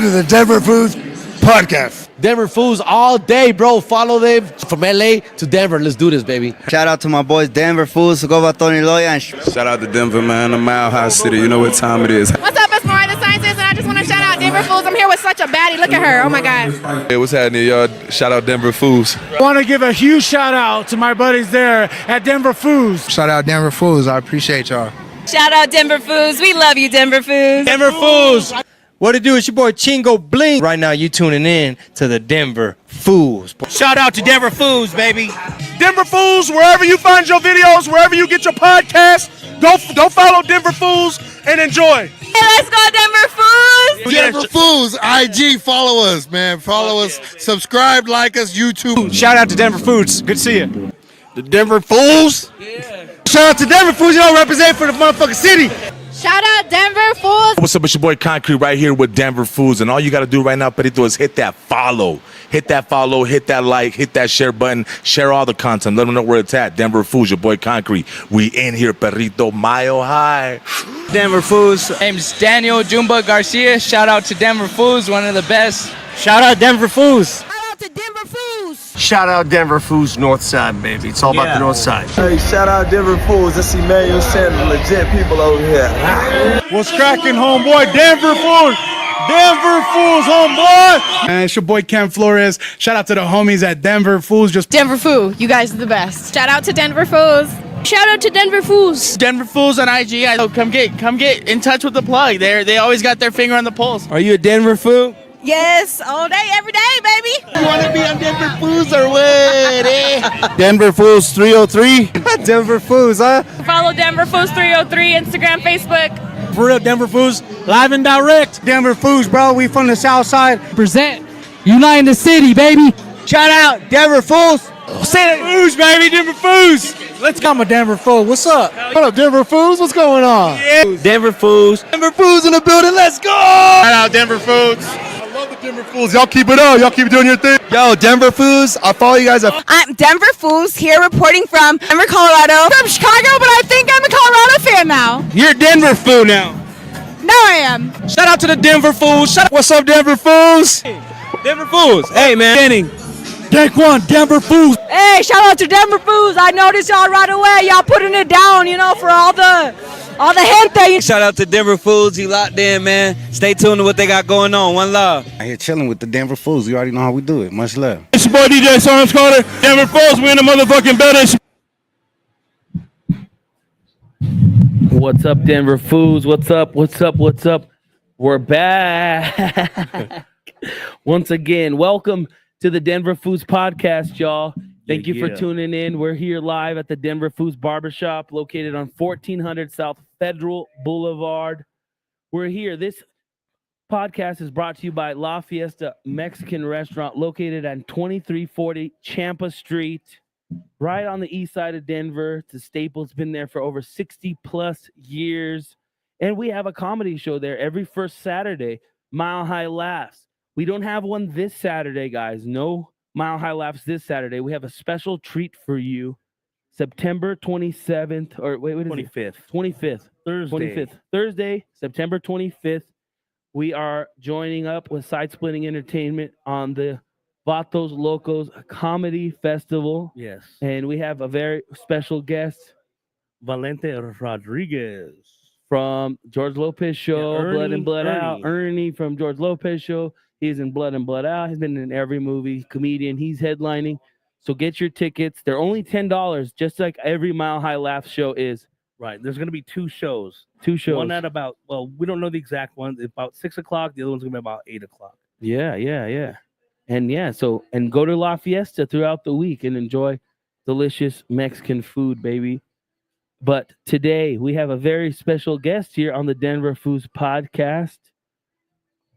to the Denver Foos podcast. Denver Foos all day, bro. Follow them from LA to Denver. Let's do this, baby. Shout out to my boys, Denver Foos. Go about Tony Loya. Shout out to Denver, man. The Mile High City. You know what time it is. What's up? It's Mariah the Scientist, and I just want to shout out Denver Foos. I'm here with such a baddie. Look at her. Oh, my God. Hey, what's happening, y'all? Shout out Denver Foos. I want to give a huge shout out to my buddies there at Denver Foos. Shout out Denver Foos. I appreciate y'all. Shout out Denver Foos. We love you, Denver Foos. Denver Foos. What it do? It's your boy Chingo Bling. Right now, you tuning in to the Denver Foos. Shout out to Denver Foos, baby. Denver Foos, wherever you find your videos, wherever you get your podcasts, go follow Denver Foos and enjoy. Hey, let's go, Denver Foos. Denver Foos, IG, follow us, man. Follow us, subscribe, like us, YouTube. Shout out to Denver Foos. Good to see you. The Denver Foos. Yeah. Shout out to Denver Foos. You don't represent for the motherfucking city. Shout out Denver Foos. What's up? It's your boy Concrete right here with Denver Foos. And all you got to do right now, Perito, is hit that follow. Hit that follow, hit that like, hit that share button. Share all the content. Let them know where it's at. Denver Foos, your boy Concrete. We in here, Perito, mile high. Denver Foos. Name's Daniel Jumba Garcia. Shout out to Denver Foos, one of the best. Shout out Denver Foos. Shout out to Denver Foos. Shout out Denver Foos, North Side, baby. It's all about the North Side. Hey, shout out Denver Foos. That's Emmanuel Sanders, legit people over here. What's cracking, homeboy? Denver Foos. Denver Foos, homeboy. And it's your boy Ken Flores. Shout out to the homies at Denver Foos. Denver Foo, you guys are the best. Shout out to Denver Foos. Shout out to Denver Foos. Denver Foos on IG. Come get in touch with the plug. They always got their finger on the pulse. Are you a Denver Foo? Yes, all day, every day, baby. You want to be on Denver Foos or what, eh? Denver Foos 303. Denver Foos, huh? Follow Denver Foos 303, Instagram, Facebook. For real, Denver Foos, live and direct. Denver Foos, bro. We from the South Side. Present. Uniting the city, baby. Shout out, Denver Foos. Say it, Foos, baby. Denver Foos. Let's go. I'm a Denver Foos. What's up? What up, Denver Foos? What's going on? Yeah. Denver Foos. Denver Foos in the building. Let's go. Shout out Denver Foos. I love the Denver Foos. Y'all keep it up. Y'all keep doing your thing. Yo, Denver Foos. I follow you guys up. I'm Denver Foos here reporting from Denver, Colorado. From Chicago, but I think I'm a Colorado fan now. You're Denver Foo now. Now I am. Shout out to the Denver Foos. What's up, Denver Foos? Denver Foos. Hey, man. Danny. Take one, Denver Foos. Hey, shout out to Denver Foos. I noticed y'all right away. Y'all putting it down, for all the gente. Shout out to Denver Foos. You locked in, man. Stay tuned to what they got going on. One love. I here chilling with the Denver Foos. You already know how we do it. Much love. It's your boy DJ Sarnes Carter. Denver Foos, we in the motherfucking building. What's up, Denver Foos? What's up? We're back. Once again, welcome to the Denver Foos podcast, y'all. Thank you for tuning in. We're here live at the Denver Foos Barbershop, located on 1400 South Federal Boulevard. We're here. This podcast is brought to you by La Fiesta Mexican Restaurant, located on 2340 Champa Street, right on the east side of Denver. It's a staple. It's been there for over 60 plus years. And we have a comedy show there every first Saturday, Mile High Laughs. We don't have one this Saturday, guys. No Mile High Laughs this Saturday. We have a special treat for you. September 27th, or wait, what is 25th. it? 25th. Thursday, September 25th. We are joining up with Side Splitting Entertainment on the Vatos Locos Comedy Festival. Yes. And we have a very special guest, Valente Rodriguez. From George Lopez Show, Yeah, Blood in, Blood Out. Ernie. Ernie from George Lopez Show. He's in Blood in, Blood Out. He's been in every movie. Comedian. He's headlining. So get your tickets. They're only $10, just like every Mile High Laugh show is. Right. There's going to be two shows. One at about, we don't know the exact one. About 6 o'clock. The other one's going to be about 8 o'clock. Yeah. And go to La Fiesta throughout the week and enjoy delicious Mexican food, baby. But today we have a very special guest here on the Denver Foos podcast.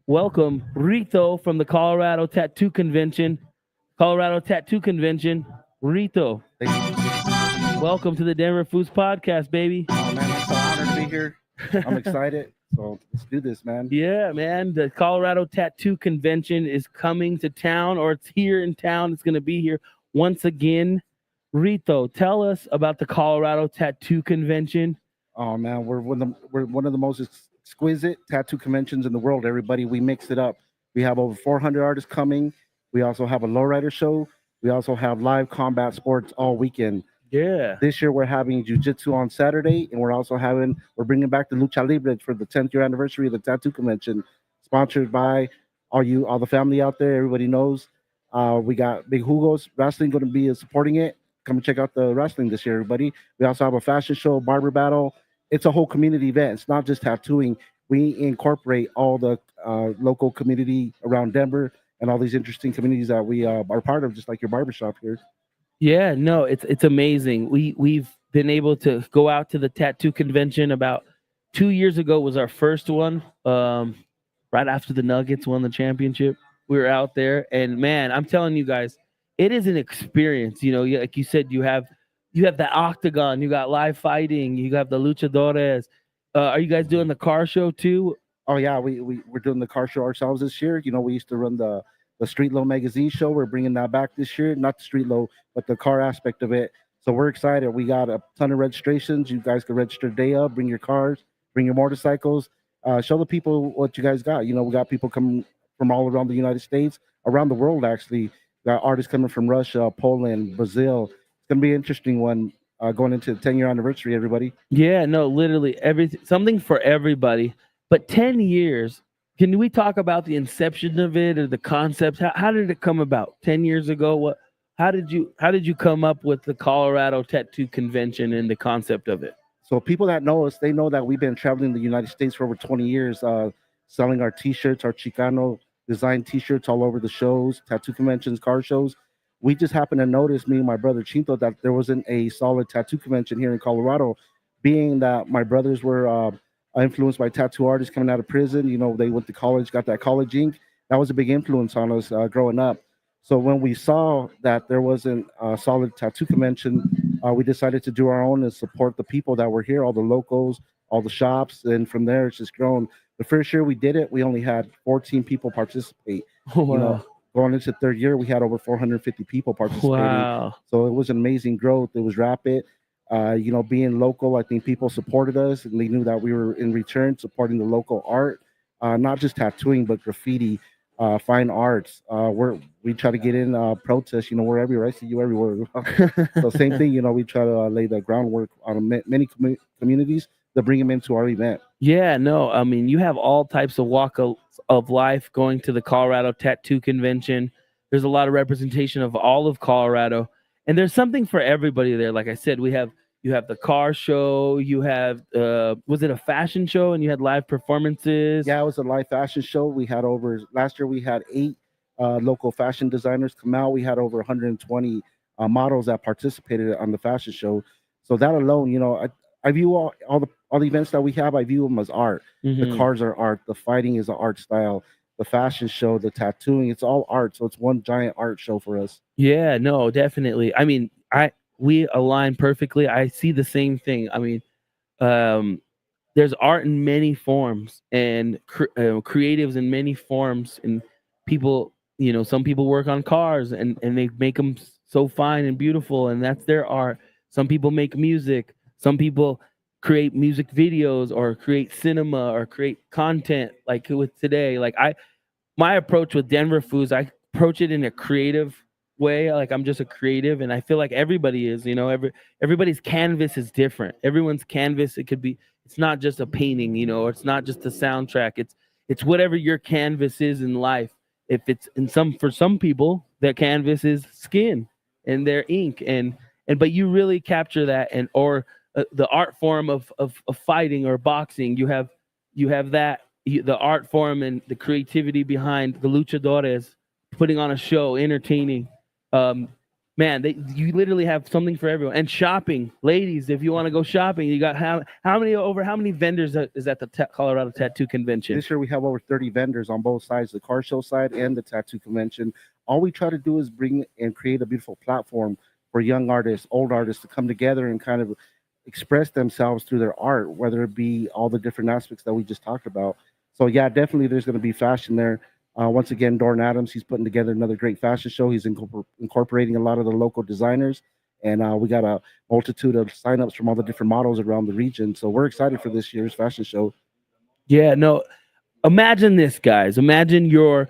Welcome, Rito from the Colorado Tattoo Convention. Rito. Welcome to the Denver Foos podcast, baby. Oh, man, I'm so honored to be here. I'm excited. So let's do this, man. Yeah, man. The Colorado Tattoo Convention is coming to town, or it's here in town. It's going to be here once again. Rito, tell us about the Colorado Tattoo Convention. Oh, man, we're one of the most exquisite tattoo conventions in the world, everybody. We mix it up. We have over 400 artists coming. We also have a lowrider show. We also have live combat sports all weekend. Yeah. This year we're having jiu-jitsu on Saturday, and we're bringing back the lucha libre for the 10th year anniversary of the tattoo convention, sponsored by all the family out there. Everybody knows. We got Big Hugo's Wrestling going to be supporting it. Come and check out the wrestling this year, everybody. We also have a fashion show, barber battle. It's a whole community event. It's not just tattooing. We incorporate all the local community around Denver and all these interesting communities that we are part of, just like your barbershop here. Yeah, no, it's amazing. We've been able to go out to the tattoo convention about 2 years ago was our first one. Right after the Nuggets won the championship, we were out there, and man, I'm telling you guys, it is an experience. You know, like you said, you have that octagon, you got live fighting, you got the luchadores. Are you guys doing the car show too? Oh yeah, we're doing the car show ourselves this year. You know, we used to run the Street Low magazine show. We're bringing that back this year. Not the Street Low, but the car aspect of it. So we're excited. We got a ton of registrations. You guys can register day up. Bring your cars. Bring your motorcycles. Show the people what you guys got. You know, we got people coming from all around the United States, around the world actually. We got artists coming from Russia, Poland, Brazil. It's gonna be an interesting one going into the 10-year anniversary. Everybody. Yeah, no, literally everything, something for everybody. But 10 years. Can we talk about the inception of it or the concept? How did it come about? 10 years ago, how did you come up with the Colorado Tattoo Convention and the concept of it? So people that know us, they know that we've been traveling the United States for over 20 years, selling our T-shirts, our Chicano designed T-shirts all over the shows, tattoo conventions, car shows. We just happened to notice, me and my brother Chinto, that there wasn't a solid tattoo convention here in Colorado, being that my brothers were influenced by tattoo artists coming out of prison. You know, they went to college, got that college ink. That was a big influence on us growing up. So when we saw that there wasn't a solid tattoo convention, we decided to do our own and support the people that were here, all the locals, all the shops, and from there it's just grown. The first year we did it, we only had 14 people participate. Wow. You know, going into third year, we had over 450 people participating. Wow. So it was an amazing growth. It was rapid. You know, being local, I think people supported us, and they knew that we were in return supporting the local art, not just tattooing, but graffiti, fine arts. We try to get in protests. You know, we're everywhere. I see you everywhere. So same thing. You know, we try to lay the groundwork on many communities to bring them into our event. Yeah, no, I mean, you have all types of walk of life going to the Colorado Tattoo Convention. There's a lot of representation of all of Colorado, and there's something for everybody there. Like I said, you have the car show, you have was it a fashion show, and you had live performances? Yeah, it was a live fashion show. We had last year we had 8 local fashion designers come out. We had over 120 models that participated on the fashion show. So that alone, you know, I view all the events that we have, I view them as art. Mm-hmm. The cars are art, the fighting is an art style, the fashion show, the tattooing, it's all art. So it's one giant art show for us. Yeah, no, definitely. I mean, we align perfectly. I see the same thing. I mean, there's art in many forms and creatives in many forms, and people, you know, some people work on cars and they make them so fine and beautiful, and that's their art. Some people make music. Some people create music videos or create cinema or create content like with today. Like my approach with Denver Foos, I approach it in a creative way. Like I'm just a creative, and I feel like everybody is, you know, everybody's canvas is different. Everyone's canvas, it's not just a painting, you know, or it's not just a soundtrack. It's whatever your canvas is in life. If it's for some people, their canvas is skin and their ink, but you really capture that, and or the art form of fighting or boxing. You have the art form and the creativity behind the luchadores putting on a show, entertaining. Man, you literally have something for everyone. And shopping, ladies, if you want to go shopping, you got how many vendors is at the Colorado Tattoo Convention? This year we have over 30 vendors on both sides, the car show side and the tattoo convention. All we try to do is bring and create a beautiful platform for young artists, old artists to come together and kind of express themselves through their art, whether it be all the different aspects that we just talked about. So yeah, definitely there's going to be fashion there. Once again, Dorn Adams, he's putting together another great fashion show. He's incorporating a lot of the local designers, and we got a multitude of signups from all the different models around the region. So we're excited for this year's fashion show. Yeah, no, imagine this, guys. Imagine you're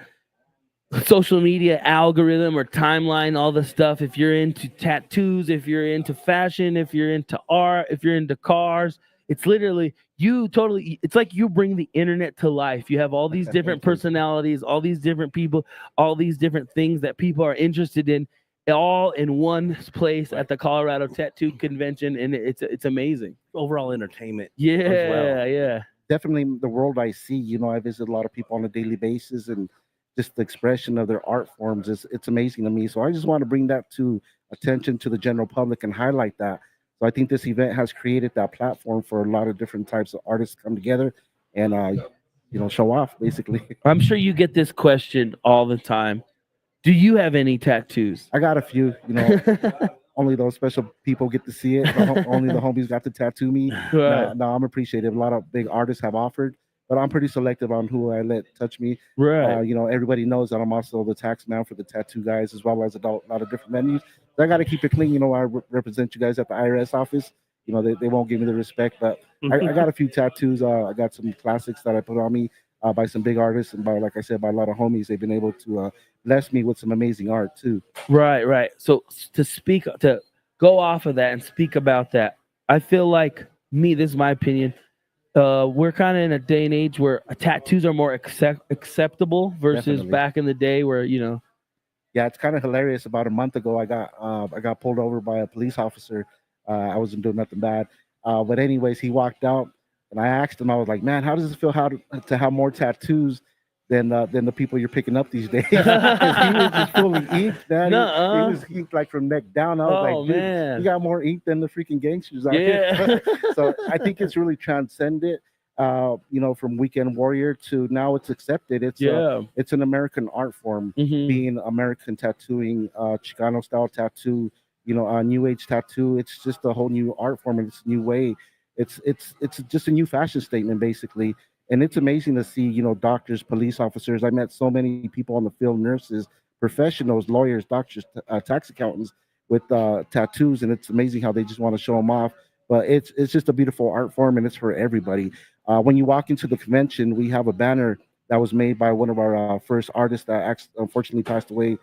social media algorithm or timeline, all the stuff. If you're into tattoos, if you're into fashion, if you're into art, if you're into cars, it's literally it's like you bring the internet to life. You have all these different personalities, all these different people, all these different things that people are interested in, all in one place at the Colorado Tattoo Convention, and it's amazing. Overall entertainment. Yeah, as well. yeah. Definitely the world I see. I visit a lot of people on a daily basis, and just the expression of their art forms it's amazing to me. So I just want to bring that to attention to the general public and highlight that. So I think this event has created that platform for a lot of different types of artists to come together and show off basically. I'm sure you get this question all the time. Do you have any tattoos? I got a few, only those special people get to see it. Only the homies got to tattoo me. Right. No, I'm appreciative. A lot of big artists have offered, but I'm pretty selective on who I let touch me. Right. Everybody knows that I'm also the tax man for the tattoo guys, as well as a lot of different venues. So I got to keep it clean. I represent you guys at the IRS office. They won't give me the respect, but I got a few tattoos. I got some classics that I put on me by some big artists, and like I said, by a lot of homies. They've been able to bless me with some amazing art too. Right. So to go off of that and speak about that, I feel like this is my opinion. We're kind of in a day and age where tattoos are more acceptable versus Definitely. back in the day where Yeah, it's kind of hilarious. About a month ago, I got pulled over by a police officer. I wasn't doing nothing bad, but anyways, he walked out, and I asked him. I was like, "Man, how does it feel to have more tattoos than the people you're picking up these days?" 'Cause he was just fully inked, man. He was inked like from neck down. I was like, "Dude, man. you got more ink than the freaking gangsters out Yeah. here." So I think it's really transcended. From weekend warrior to now it's accepted. It's an American art form, being American tattooing, Chicano style tattoo, new age tattoo. It's just a whole new art form, and it's a new way. It's just a new fashion statement basically. And it's amazing to see, doctors, police officers. I met so many people on the field, nurses, professionals, lawyers, doctors, tax accountants with tattoos, and it's amazing how they just want to show them off. But it's just a beautiful art form, and it's for everybody. When you walk into the convention, we have a banner that was made by one of our first artists that unfortunately passed away,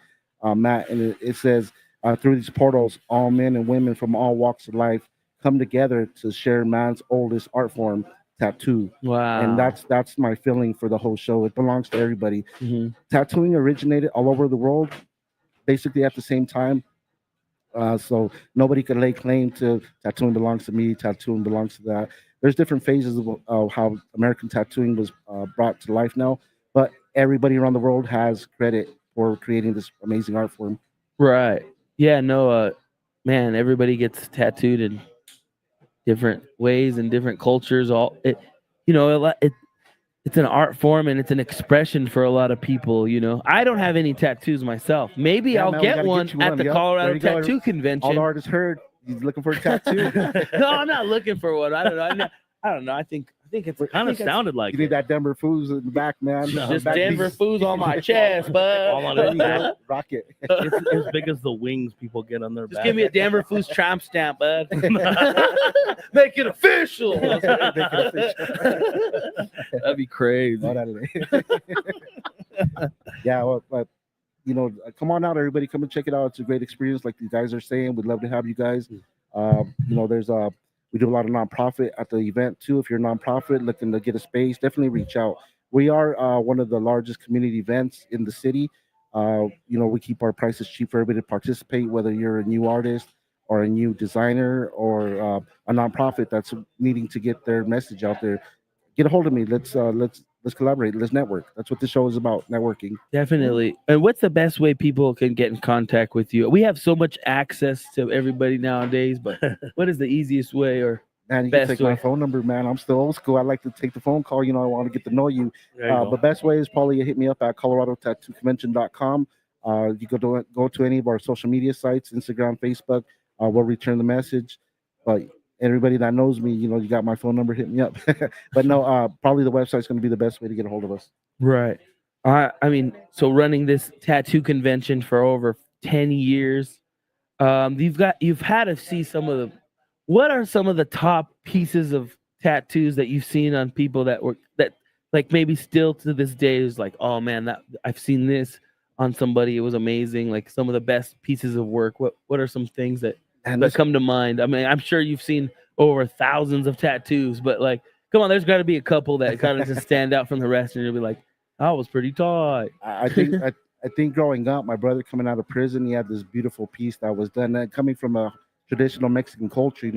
Matt, and it says, "Through these portals, all men and women from all walks of life come together to share man's oldest art form, tattoo." Wow. And that's my feeling for the whole show. It belongs to everybody. Tattooing originated all over the world, basically at the same time. So nobody could lay claim to tattooing belongs to me, tattooing belongs to that. There's different phases of how American tattooing was brought to life now, but everybody around the world has credit for creating this amazing art form. Right. Yeah, no, man, everybody gets tattooed in different ways and different cultures. It's an art form, and it's an expression for a lot of people. I don't have any tattoos myself. Maybe Yeah, I'll man, we get gotta one get you at one. the Yep. Colorado There you go. Tattoo Convention. All the artists heard he's looking for a tattoo. No, I'm not looking for one. I don't know. I don't know. I think it's Kind of sounded like You need that Denver Foos in the back, man. just Back Denver piece. Foos on my chest, bud. All on There his you back. go. Rock it. It's as big as the wings people get on their Just back. give me a Denver Foos tramp stamp, bud. Make it official. That'd be crazy. Yeah, well, but come on out, everybody. Come and check it out. It's a great experience, like you guys are saying. We'd love to have you guys. We do a lot of nonprofit at the event too. If you're a nonprofit looking to get a space, definitely reach out. We are one of the largest community events in the city. We keep our prices cheap for everybody to participate, whether you're a new artist or a new designer or a nonprofit that's needing to get their message out there. Get a hold of me. Let's collaborate. Let's network. That's what the show is about, networking. Definitely. And what's the best way people can get in contact with you? We have so much access to everybody nowadays, but what is the easiest way or Man, you can best take way? my phone number, man. I'm still old school. I like to take the phone call. I want to get to know you. There you go. The best way is probably hit me up at coloradotattooconvention.com. You go to any of our social media sites, Instagram, Facebook. We'll return the message. But everybody that knows me, you got my phone number, hit me up. But no, probably the website's going to be the best way to get a hold of us. Right. So running this tattoo convention for over 10 years, you've had to see what are some of the top pieces of tattoos that you've seen on people that like maybe still to this day is like, oh man, that I've seen this. on somebody. It was amazing. Like some of the best pieces of work. What are some things that come to mind? I mean, I'm sure you've seen over thousands of tattoos, but like, come on, there's got to be a couple that kind of just stand out from the rest, and you'll be like, that was pretty tight. I think growing up, my brother coming out of prison, he had this beautiful piece that was done. And coming from a traditional Mexican culture,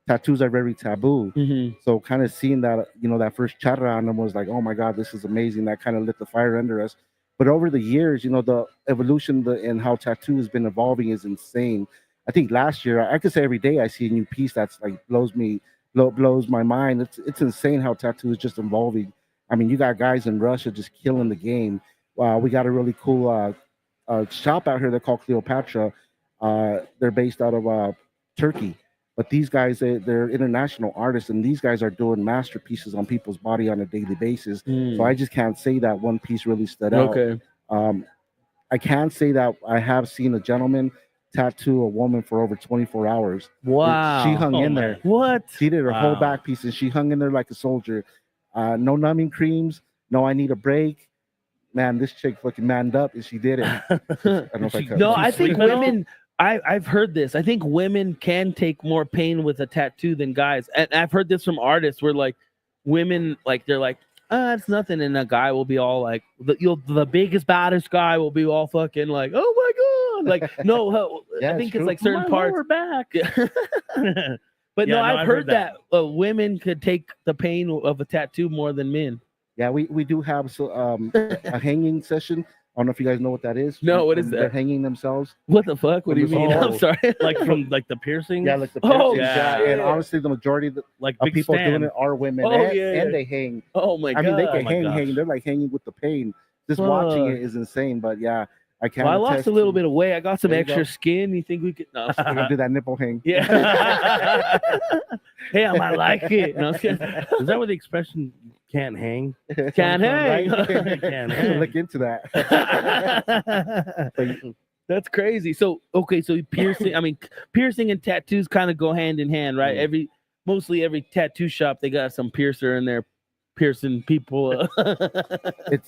tattoos are very taboo. Mm-hmm. So kind of seeing that, that first charra on them was like, oh my God, this is amazing. That kind of lit the fire under us. But over the years, the evolution and how tattoo has been evolving is insane. I think last year, I could say every day I see a new piece that's like blows my mind. It's insane how tattoo is just evolving. I mean, you got guys in Russia just killing the game. We got a really cool shop out here. They're called Cleopatra. They're based out of Turkey. But these guys, they're international artists, and these guys are doing masterpieces on people's body on a daily basis. So I just can't say that one piece really stood out. Okay. I can say that I have seen a gentleman tattoo a woman for over 24 hours. Wow. She hung in there. What? She did her whole back piece, and she hung in there like a soldier. No numbing creams. No, I need a break. Man, this chick fucking manned up, and she did it. I don't know if I could. No, I think women. I've heard this. I think women can take more pain with a tattoo than guys. And I've heard this from artists where like women, like they're like, it's nothing. And a guy will be all like, the biggest, baddest guy will be all fucking like, oh my God. Like, no, I think it's like certain parts. We're back. But no, I've heard that women could take the pain of a tattoo more than men. Yeah, we do have a hanging session. I don't know if you guys know what that is. No, what is that? They're hanging themselves. What the fuck? What do you mean? I'm sorry. Like from like the piercings? Yeah, like the piercings. Oh, yeah. And honestly, the majority of people doing it are women. And they hang. Oh my God. I mean, they can hang. They're like hanging with the pain. Just watching it is insane. But yeah, I can't. Well, I lost a little bit of weight. I got some extra skin. You think we could? No, we're gonna do that nipple hang. Yeah. Hey, I might like it. No, Is that where the expression can't hang? Can't hang. Can't hang. Look into that. That's crazy. So piercing. I mean, piercing and tattoos kind of go hand in hand, right? Mostly every tattoo shop they got some piercer in there piercing people.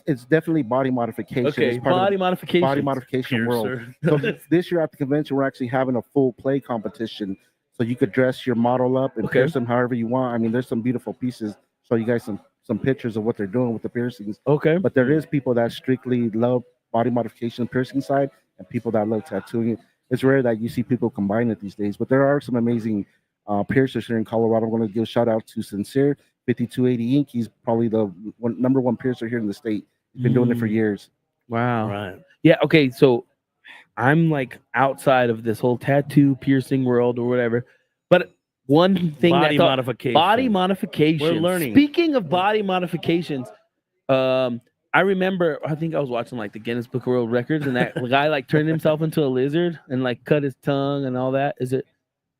It's definitely body modification. Okay, it's part body of the modification. Body modification world. So this year at the convention, we're actually having a full play competition. So you could dress your model up and pierce them however you want. I mean, there's some beautiful pieces. Show you guys some pictures of what they're doing with the piercings. Okay. But there is people that strictly love body modification piercing side and people that love tattooing. It's rare that you see people combine it these days, but there are some amazing piercers here in Colorado. I'm going to give a shout out to Sincere 5280 Inc. He's probably the number one piercer here in the state. He's been doing it for years. Wow. Right. Yeah. Okay. So I'm like outside of this whole tattoo piercing world or whatever, but one thing body modification. Body modification. We're learning. Speaking of body modifications, I remember I think I was watching like the Guinness Book of World Records, and that guy like turned himself into a lizard and like cut his tongue and all that. Is it?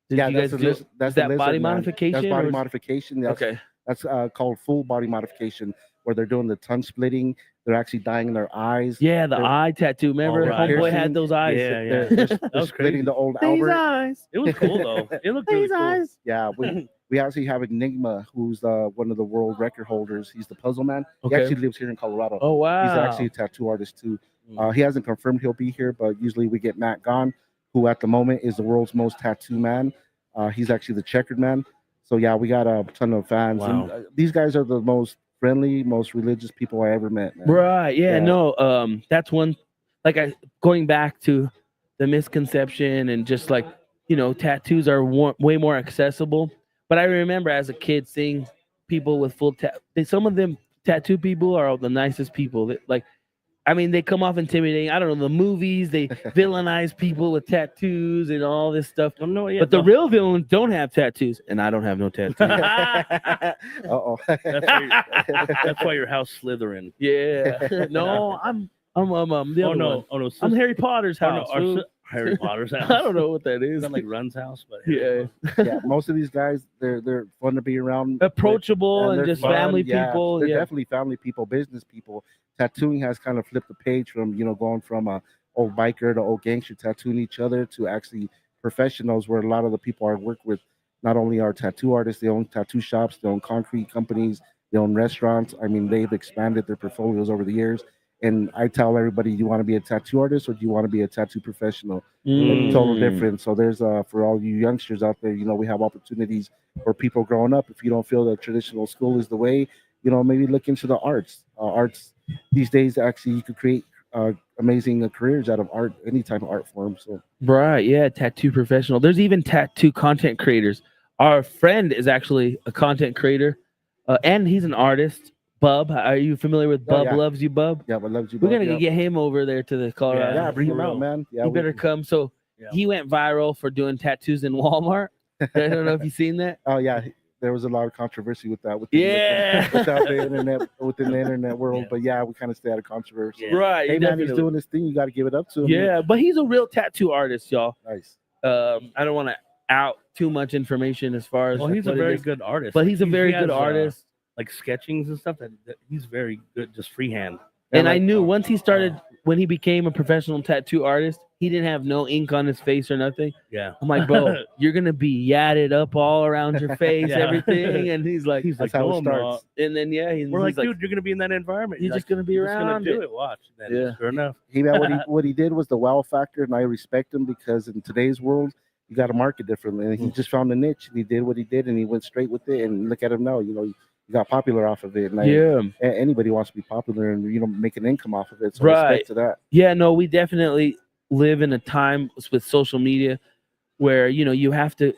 Yeah, you guys do? that's that lizard, body man. modification. That's body modification. Okay. That's called full body modification, where they're doing the tongue splitting. They're actually dyeing their eyes. Yeah, the eye tattoo. Remember, Homeboy had piercing. those eyes. Yeah. They're That was splitting crazy. the old These Albert. eyes. It was cool though. It looked really These cool. eyes. Yeah, we actually have Enigma, who's one of the world record holders. He's the puzzle man. Okay. He actually lives here in Colorado. Oh wow. He's actually a tattoo artist too. He hasn't confirmed he'll be here, but usually we get Matt Gahn, who at the moment is the world's most tattoo man. He's actually the checkered man. So yeah, we got a ton of fans. Wow. And, these guys are the most friendly, most religious people I ever met. Man. Right. Yeah. No. That's one. Like going back to the misconception and just like tattoos are way more accessible. But I remember as a kid seeing people with full some of them tattoo people are the nicest people. They come off intimidating. I don't know, the movies, they villainize people with tattoos and all this stuff. But the real villains don't have tattoos, and I don't have no tattoos. Uh-oh. That's why your house Slytherin. Yeah. No, I'm the other one. Oh no. I'm Harry Potter's house. Harry Potter's house. I don't know what that is. It's not like Run's house, but Yeah. Yeah, most of these guys, they're fun to be around. Approachable and they're just fun. family Yeah, people. They're Yeah. definitely family people, business people. Tattooing has kind of flipped the page from going from a old biker to old gangster tattooing each other to actually professionals, where a lot of the people I work with not only are tattoo artists, they own tattoo shops, they own concrete companies, they own restaurants. I mean, they've expanded their portfolios over the years. And I tell everybody, you want to be a tattoo artist or do you want to be a tattoo professional? Like, total difference. So there's for all you youngsters out there, we have opportunities for people growing up. If you don't feel that traditional school is the way, maybe look into the arts. Arts these days, actually, you could create amazing careers out of art, any type of art form. So Right, yeah, tattoo professional. There's even tattoo content creators. Our friend is actually a content creator, and he's an artist. Bub, are you familiar with Bub yeah. Loves You Bub? Yeah, but Loves You We're Bub, gonna yeah. get him over there to the Colorado. Yeah, bring him out, man. Yeah, he better come. So he went viral for doing tattoos in Walmart. I don't know if you've seen that. Oh yeah, there was a lot of controversy with that. Yeah. Without the internet, within the internet world. But yeah, we kind of stay out of controversy. Right, Hey you man, he's definitely- doing this thing. You got to give it up to him. Yeah, but he's a real tattoo artist, y'all. Nice. I don't want to out too much information as far as. Well, he's a what it very is. good artist. But he's a very he good has, artist. Like sketchings and stuff. That he's very good, just freehand. And I knew once he started, when he became a professional tattoo artist, he didn't have no ink on his face or nothing. Yeah. I'm like, bro, you're gonna be yadded up all around your face, Yeah. everything. And he's like, That's how it starts. And then he's We're he's like, dude, you're gonna be in that environment. You're just gonna be you're just around gonna do it. it. Watch. Then, Yeah. Sure enough. He man, what he did was the wow factor, and I respect him because in today's world, you got to market differently. And he just found a niche, and he did what he did, and he went straight with it. And look at him now. He got popular off of it. And anybody wants to be popular and make an income off of it. So respect to that. Yeah, no, we definitely live in a time with social media where you have to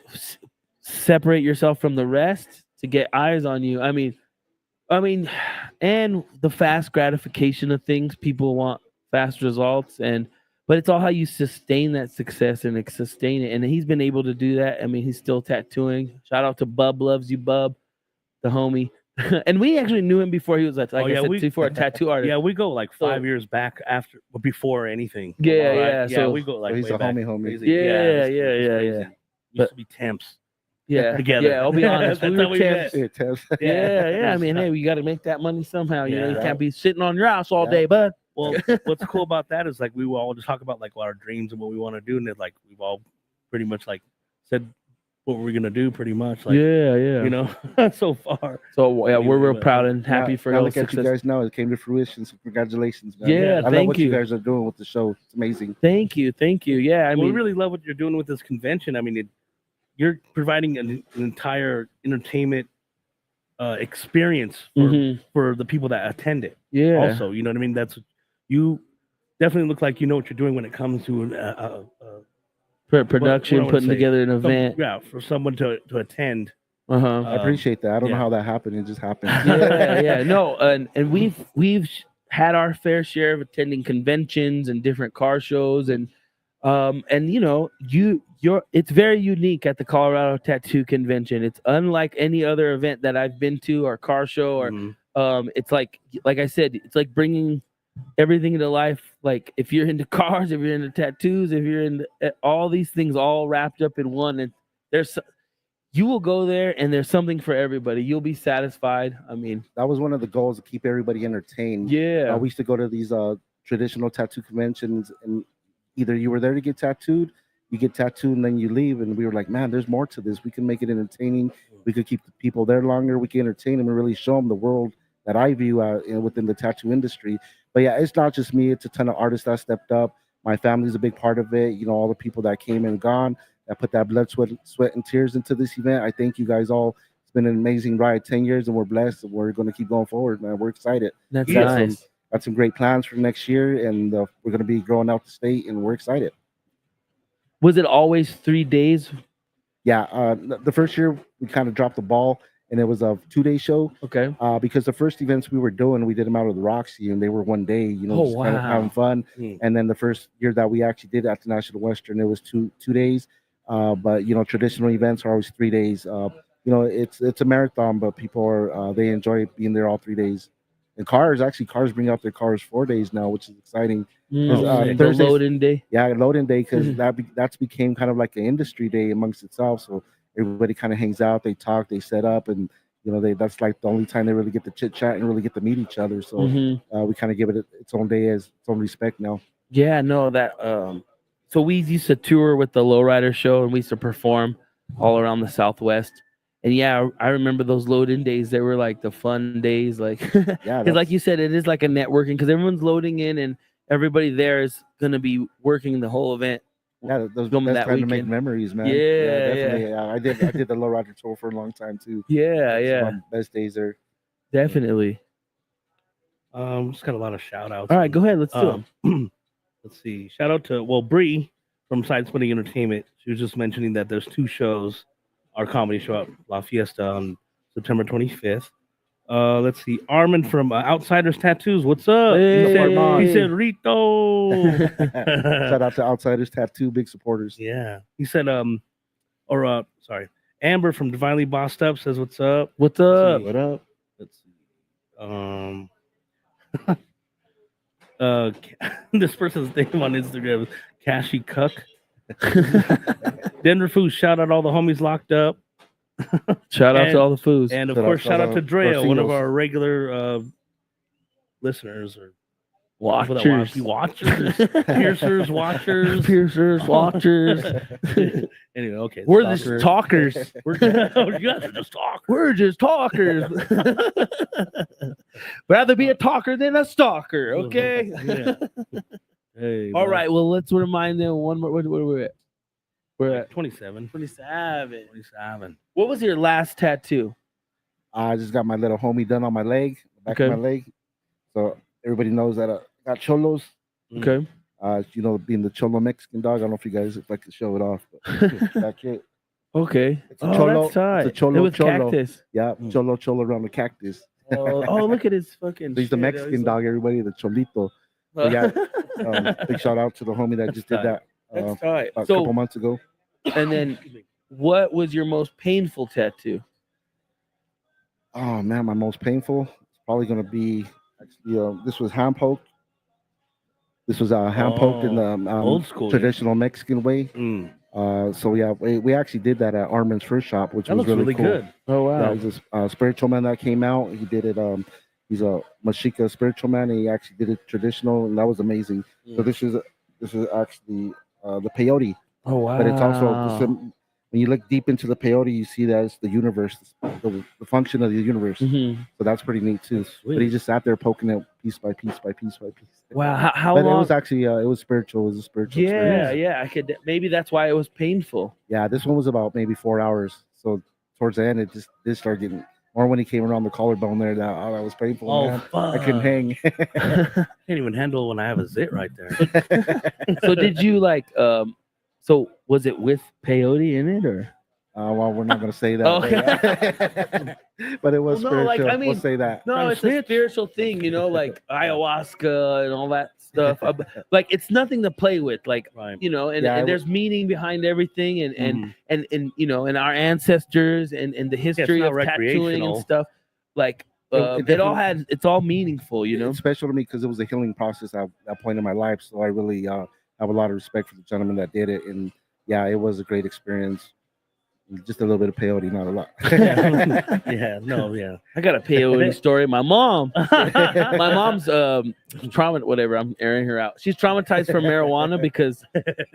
separate yourself from the rest to get eyes on you. I mean, and the fast gratification of things. People want fast results, but it's all how you sustain that success and sustain it. And he's been able to do that. I mean, he's still tattooing. Shout out to Bub Loves You Bub, the homie. And we actually knew him before he was a tattoo artist. Yeah, we go like 5 years back before anything. Yeah, Right? yeah. Yeah, So we go like he's way a back. homie. Crazy. Yeah. Used to be temps. Yeah, together. Yeah, I'll be honest. That's we how were we temps. met. Yeah. I mean, hey, we got to make that money somehow. You Yeah. can't be sitting on your ass all day, bud. Well, what's cool about that is like we will all just talk about like our dreams and what we want to do, and it, like we've all pretty much like said what we're gonna do, pretty much. Like, Yeah. so far. So yeah, we're real proud and happy for now your look at you success. guys now. It came to fruition. So congratulations, man. Yeah, I love thank what you you. guys are doing with the show. It's amazing. Thank you. Yeah, I we mean, really love what you're doing with this convention. I mean, you're providing an entire entertainment experience for the people that attend it. Yeah. Also, you know what I mean? That's you definitely look like you know what you're doing when it comes to production, what I wanna putting say, together an event. Yeah, for someone to attend. I appreciate that. I don't know how that happened. It just happened. Yeah. No, and we've had our fair share of attending conventions and different car shows, and it's very unique at the Colorado Tattoo Convention. It's unlike any other event that I've been to or car show or it's like I said, it's like bringing everything into life. Like if you're into cars, if you're into tattoos, if you're into all these things all wrapped up in one, and you will go there and there's something for everybody. You'll be satisfied. I mean, that was one of the goals, to keep everybody entertained. Yeah. We used to go to these traditional tattoo conventions, and either you were there to get tattooed, you get tattooed, and then you leave. And we were like, man, there's more to this. We can make it entertaining. We could keep the people there longer. We can entertain them and really show them the world that I view within the tattoo industry. But yeah, it's not just me. It's a ton of artists that stepped up. My family's a big part of it. All the people that came and gone, that put that blood, sweat, and tears into this event. I thank you guys all. It's been an amazing ride, 10 years, and we're blessed. And we're going to keep going forward, man. We're excited. That's nice. Got some great plans for next year, and we're going to be growing out the state, and we're excited. Was it always 3 days? Yeah, the first year we kind of dropped the ball, and it was a 2-day show. Okay. Because the first events we were doing, we did them out of the Roxy, and they were 1 day. Just kind of having fun. And then the first year that we actually did at the National Western, it was two days. But traditional events are always 3 days. It's a marathon, but people are they enjoy being there all 3 days. And cars bring out their cars 4 days now, which is exciting. The load-in day. Yeah, load-in day, because that's became kind of like an industry day amongst itself. So everybody kind of hangs out, they talk, they set up, and that's like the only time they really get to chit chat and really get to meet each other. So we kind of give it its own day, as its own respect now. Yeah, no, that so we used to tour with the Lowrider show, and we used to perform all around the Southwest. yeah, I remember those load-in days. They were like the fun days, like Yeah, because like you said, it is like a networking because everyone's loading in and everybody there is gonna be working the whole event. yeah, those Filming best that time to make weekend. memories, man. Yeah, definitely. Yeah. I did the Lowrider tour for a long time too. Yeah, Some yeah, of my best days there. definitely. Just got a lot of shout outs. All right, go ahead. Let's do it. Let's see. Shout out to Bree from Side Splitting Entertainment. She was just mentioning that there's 2 shows, our comedy show at La Fiesta on September 25th. Let's see. Armin from Outsiders Tattoos. What's up? He said Rito. Shout out to Outsiders Tattoo, big supporters. Yeah. He said sorry. Amber from Divinely Bossed Up says what's up. What's up? What up? Let's see. This person's name on Instagram is Cashy Cuck. Denver Foos, shout out all the homies locked up. Shout out to all the Foos. And of course, shout out to Drea, one of our regular listeners or watchers, piercers, watchers. Anyway, okay. We're just talkers. You guys are just talkers. We're just talkers. Rather be a talker than a stalker. Okay. Yeah. Hey. All right. Well, let's remind them one more. What are we at? We're at 27. 27. What was your last tattoo? I just got my little homie done on my leg, back of my leg. So everybody knows that I got cholos. Okay. You know, being the cholo Mexican dog. I don't know if you guys if I could show it off, but that's it. Okay. It's a cholo. That's tight. It's a cholo. It was cactus. Yeah, cholo around the cactus. Oh, look at his fucking. He's the Mexican dog. Everybody, the cholito. So yeah, big shout out to the homie that just did that. That's tight. A couple months ago. And then, what was your most painful tattoo? Oh man, my most painful. It's probably gonna be actually. This was hand poked. This was hand poked in the old school traditional Mexican way. So yeah, we actually did that at Armin's first shop, which was really cool. Good. Oh wow! Yeah, it was a spiritual man that came out. He did it. He's a Mexica spiritual man, and he actually did it traditional, and that was amazing. So this is actually the peyote. Oh wow! But it's also when you look deep into the peyote, you see that it's the universe, the function of the universe. So that's pretty neat too. But he just sat there poking it piece by piece by piece by piece. Wow! How but long? It was actually it was spiritual. It was a spiritual. experience. Yeah. I could. Maybe that's why it was painful. Yeah, this one was about maybe 4 hours. So towards the end, it just started getting. Or when he came around the collarbone there, that was painful. Oh, man. fuck. I couldn't hang. Can't even handle when I have a zit right there. So did you like? So was it with peyote in it or? Well, we're not going to say that. Okay. But it was spiritual. Like, I mean, we'll say that. No, it's a spiritual thing, you know, like ayahuasca and all that stuff. Like it's nothing to play with, like you know, and there's meaning behind everything, and you know, and our ancestors and the history of tattooing and stuff. Like it's all meaningful, you know. It's special to me because it was a healing process at that point in my life. So I really have a lot of respect for the gentleman that did it, and yeah, it was a great experience. Just a little bit of peyote, not a lot. Yeah. I got a peyote story. My mom's trauma, whatever. I'm airing her out. She's traumatized from marijuana because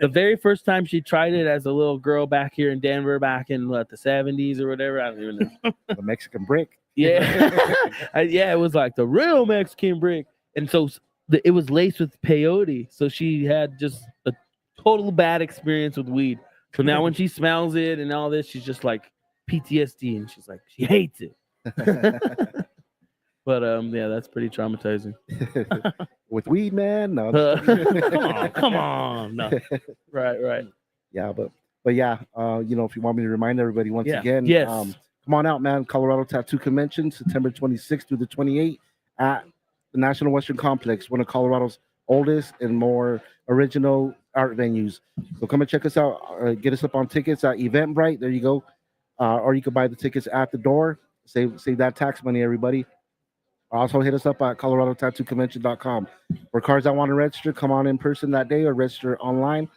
the very first time she tried it as a little girl back here in Denver, back in the 70s or whatever. I don't even know. The Mexican brick. Yeah, it was like the real Mexican brick, and so it was laced with peyote. So she had just a total bad experience with weed. So now when she smells it and all this, she's just like PTSD, and she's like she hates it. But yeah, that's pretty traumatizing. With weed, man. No. Come on. No. Right. Yeah, but yeah, you know, if you want me to remind everybody once again, yes. Come on out, man. Colorado Tattoo Convention, September 26th through the 28th at the National Western Complex, one of Colorado's oldest and more original art venues. So come and check us out. Get us up on tickets at Eventbrite. There you go. Or you can buy the tickets at the door. Save that tax money, everybody. Also hit us up at coloradotattooconvention.com. For cards that want to register, come on in person that day or register online.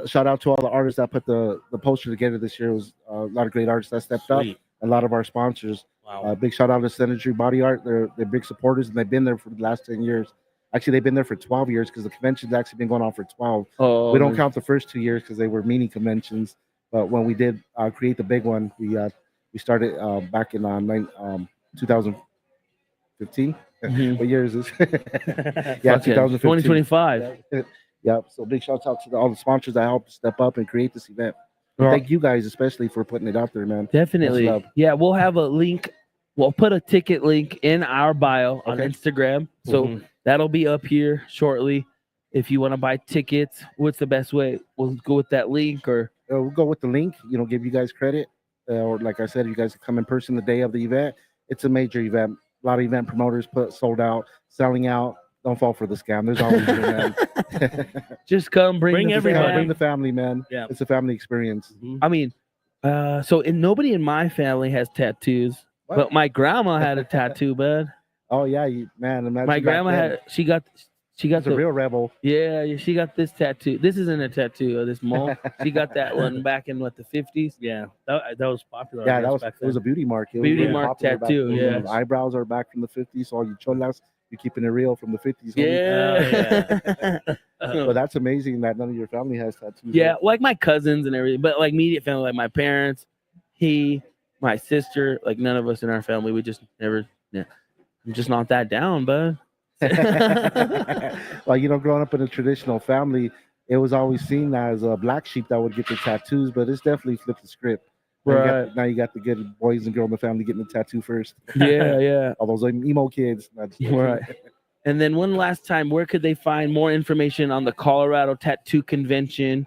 Shout out to all the artists that put the poster together this year. It was a lot of great artists that stepped up. A lot of our sponsors. Wow. Big shout out to Synergy Body Art. They're big supporters, and they've been there for the last 10 years. Actually, they've been there for 12 years because the convention's actually been going on for 12. We don't count the first 2 years because they were mini conventions. But when we did create the big one, we We started back in 2015. Mhm. What year is this? Yeah, Fucking 2015. 2025. Yeah. So big shouts out to all the sponsors that helped step up and create this event. And Well- thank you guys especially for putting it out there, man. Definitely. Much love. Yeah, we'll have a link. We'll put a ticket link in our bio on Okay. Instagram. So Mhm. that'll be up here shortly. If you want to buy tickets, what's the best way? We'll go with that link or We'll go with the link. Give you guys credit, or like I said, you guys can come in person the day of the event. It's a major event. A lot of event promoters put sold out, selling out. Don't fall for the scam. There's always an event. just come bring the everybody. fam. Bring the family, man. Yeah. It's a family experience. I mean, nobody in my family has tattoos, What? but my grandma had a tattoo, bud. Oh yeah, man. Imagine My back grandma then. had she got She's a real rebel. yeah, she got this tattoo. This isn't a tattoo of this mole. She got that one back in what the 50s. Yeah, that was popular. I Yeah, guess, that was back it was a then. beauty mark. It was Beauty really mark popular back tattoo, then. yeah. The eyebrows are back from the 50s. So all you cholas, you're keeping it real from the 50s. Yeah. But that's amazing that none of your family has tattoos. Yeah, like my cousins and everything, but like immediate family, like my parents, my sister, like none of us in our family, we just never, yeah, I'm just not that down, bud. Well, growing up in a traditional family, it was always seen as a black sheep that would get the tattoos, but it's definitely flipped the script. Right. Now you got the good boys and girls in the family getting the tattoo first. Yeah. All those emo kids. Right. And then one last time, where could they find more information on the Colorado Tattoo Convention?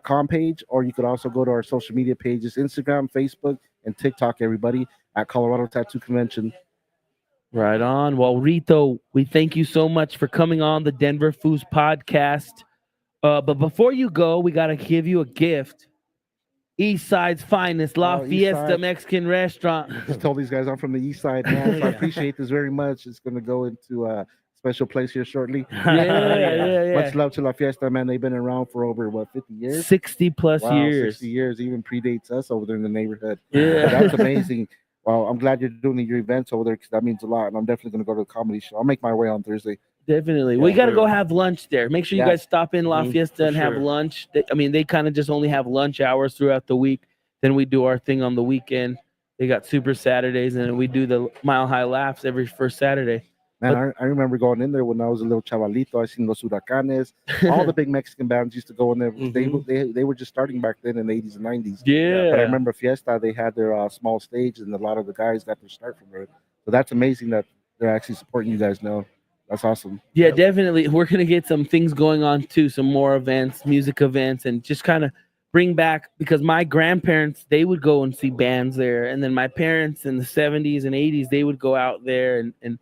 .com page, or you could also go to our social media pages, Instagram, Facebook, and TikTok, everybody, at Colorado Tattoo Convention. Right on. Well, Rito, we thank you so much for coming on the Denver Foos podcast. But before you go, we got to give you a gift. East Side's finest, La East Fiesta Side. Mexican restaurant. Just told these guys I'm from the east side, man, so I appreciate this very much. It's going to go into a special place here shortly. Yeah. Much love to La Fiesta, man. They've been around for over, 50 years? 60 plus Wow, years. 60 years, even predates us over there in the neighborhood. Yeah. But that's amazing. Well, I'm glad you're doing your events over there because that means a lot. And I'm definitely going to go to the comedy show. I'll make my way on Thursday. Definitely. Yeah, we got to sure. go have lunch there. Make sure you Yeah. guys stop in La Mhm, Fiesta for and have sure. lunch. They kind of just only have lunch hours throughout the week. Then we do our thing on the weekend. They got Super Saturdays, and then we do the Mile High Laughs every first Saturday. Man, I remember going in there when I was a little chavalito. I seen Los Huracanes. All the big Mexican bands used to go in there. They were just starting back then in the 80s and 90s. Yeah. But I remember Fiesta, they had their small stage, and a lot of the guys got their start from there. So that's amazing that they're actually supporting you guys now. That's awesome. Yeah, definitely. We're going to get some things going on too, some more events, music events, and just kind of bring back, because my grandparents, they would go and see bands there. And then my parents in the 70s and 80s, they would go out there. And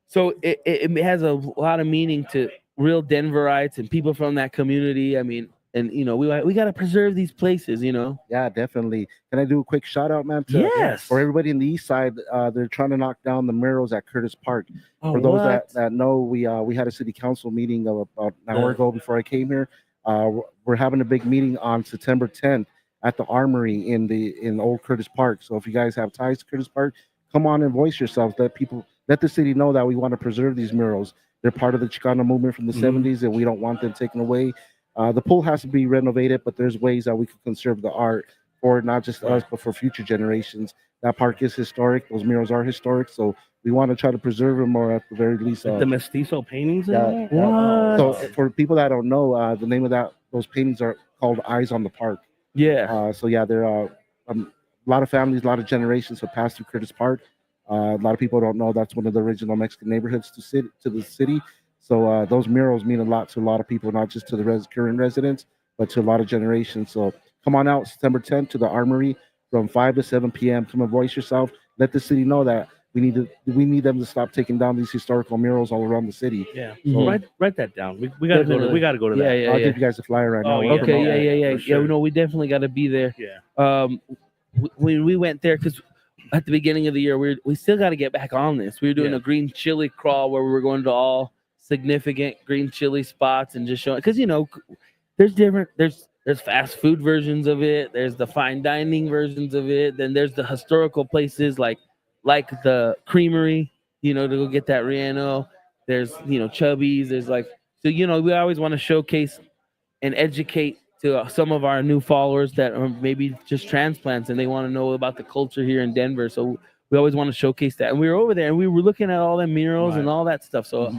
so it has a lot of meaning to real Denverites and people from that community. I mean, and, we got to preserve these places, Yeah, definitely. Can I do a quick shout out, man? Yes. For everybody in the east side, they're trying to knock down the murals at Curtis Park. Oh, For those what? that know, we had a city council meeting about an hour ago before I came here. We're having a big meeting on September 10th at the Armory in Old Curtis Park. So if you guys have ties to Curtis Park, come on and voice yourselves. Let the city know that we want to preserve these murals. They're part of the Chicano movement from the 70s, and we don't want them taken away. The pool has to be renovated, but there's ways that we can conserve the art for not just us, but for future generations. That park is historic. Those murals are historic, so we want to try to preserve them, or at the very least, The mestizo paintings in yeah, there? yeah. So for people that don't know, the name of those paintings are called Eyes on the Park. Yeah. So yeah, there are a lot of families, a lot of generations have passed through Curtis Park. A lot of people don't know that's one of the original Mexican neighborhoods to the city. So those murals mean a lot to a lot of people, not just to the current residents, but to a lot of generations. So come on out September 10th to the Armory from 5 to 7 p.m. Come and voice yourself. Let the city know that we need them to stop taking down these historical murals all around the city. Yeah. Mhm. Write that down. We got to go to. We got to go to that. Yeah, I'll give you guys a flyer right now. Oh, We'll yeah. promote Okay, it. yeah. for sure. No, we definitely got to be there. Yeah. When we went there, because at the beginning of the year, we still got to get back on this. We were doing Yeah. a green chili crawl where we were going to all significant green chili spots and just showing, because there's fast food versions of it, there's the fine dining versions of it, then there's the historical places like the creamery, to go get that Rieno. There's Chubby's. There's we always want to showcase and educate to some of our new followers that are maybe just transplants and they want to know about the culture here in Denver. So we always want to showcase that. And we were over there and we were looking at all the murals and all that stuff. So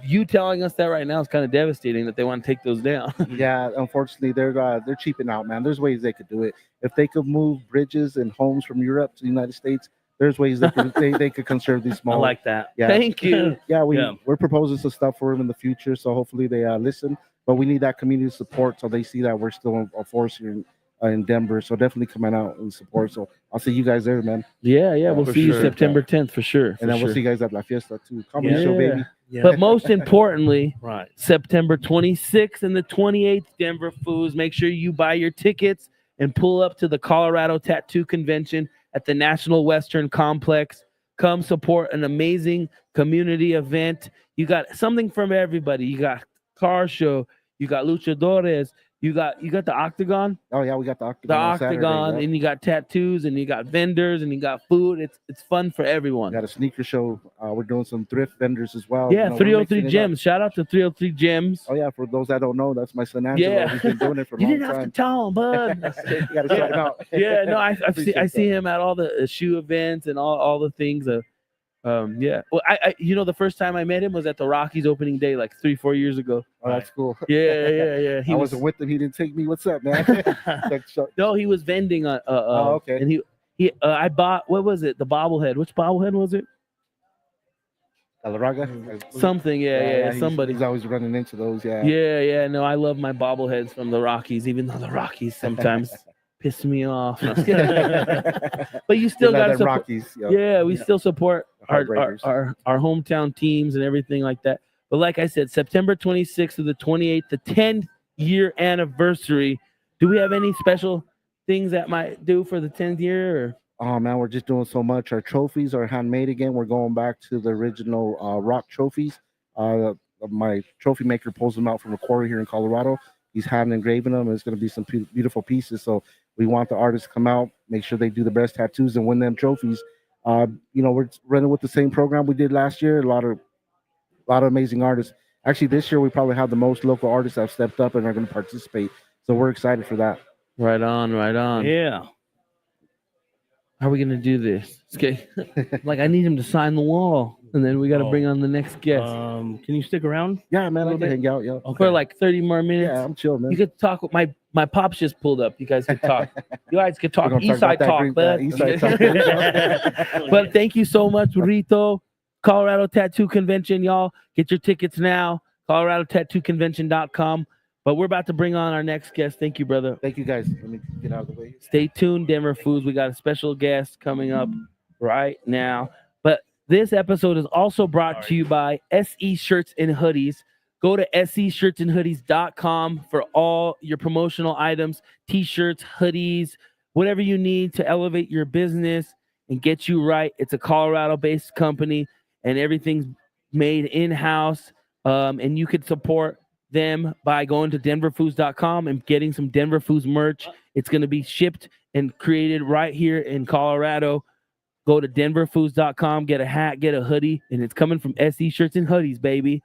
you telling us that right now is kind of devastating that they want to take those down. Yeah, unfortunately, they're cheaping out, man. There's ways they could do it. If they could move bridges and homes from Europe to the United States, there's ways they could conserve these small. I like that. Yeah. Thank you. Yeah, we're proposing some stuff for them in the future, so hopefully they listen. But we need that community support so they see that we're still a force here in Denver. So definitely coming out and support. So I'll see you guys there, man. Yeah, we'll see you September 10th for sure. And then we'll see you guys at La Fiesta too. Comedy show, baby. Yeah. But most importantly, Right. September 26th and the 28th, Denver Foos. Make sure you buy your tickets and pull up to the Colorado Tattoo Convention at the National Western Complex. Come support an amazing community event. You got something from everybody. You got car show. You got luchadores. You got the Octagon. Oh yeah, we got the Octagon. The on Octagon, Saturday, and you got tattoos, and you got vendors, and you got food. It's fun for everyone. We got a sneaker show. We're doing some thrift vendors as well. Yeah, we're 303 mixing it up. Gems. Shout out to 303 Gems. Oh yeah, for those that don't know, that's my son Angelo. Yeah. He's been doing it for a You long didn't have to time. tell him, bud. You gotta shout him out. Yeah, no, I Appreciate see that. him at all the shoe events and all the things. Yeah. Well, I the first time I met him was at the Rockies opening day, like 3-4 years ago. Oh, that's cool. Yeah. I wasn't with him. He didn't take me. What's up, man? No, he was vending on. okay. And he I bought, what was it? The bobblehead. Which bobblehead was it? Galarraga? Something. Yeah. Somebody. He's always running into those. Yeah. Yeah. No, I love my bobbleheads from the Rockies, even though the Rockies sometimes piss me off. No, I'm kidding. But you still got to support. Rockies. Yeah, we still support our Heartbreakers. hometown teams and everything like that. But like I said, September 26th to the 28th, the 10th-year anniversary. Do we have any special things that might do for the 10th year? Or? Oh man, we're just doing so much. Our trophies are handmade again. We're going back to the original rock trophies. My trophy maker pulls them out from a quarry here in Colorado. He's hand engraving them, and it's going to be some beautiful pieces. So we want the artists to come out, make sure they do the best tattoos and win them trophies. We're running with the same program we did last year. A lot of amazing artists. Actually, this year we probably have the most local artists that have stepped up and are going to participate. So we're excited for that. Right on. Yeah. How are we gonna do this? Okay. Like I need him to sign the wall, and then we got to bring on the next guest. Can you stick around? Yeah, man, I can hang out. Yeah. For like 30 more minutes. Yeah, I'm chill, man. You could talk with my pops just pulled up. You guys could talk. You guys could talk We're gonna East Side about talk, that bud. East Side talk. But thank you so much, Rito. Colorado Tattoo Convention, y'all. Get your tickets now. ColoradoTattooConvention.com. But we're about to bring on our next guest. Thank you, brother. Thank you, guys. Let me get out of the way. Stay tuned, Denver Foods. We got a special guest coming up right now. But this episode is also brought to you by SE Shirts and Hoodies. Go to seshirtsandhoodies.com for all your promotional items, t-shirts, hoodies, whatever you need to elevate your business and get you right. It's a Colorado-based company, and everything's made in-house. And you could support them by going to denverfoods.com and getting some Denver Foods merch. It's going to be shipped and created right here in Colorado. Go to denverfoods.com, get a hat, get a hoodie, and it's coming from SE Shirts and Hoodies, baby.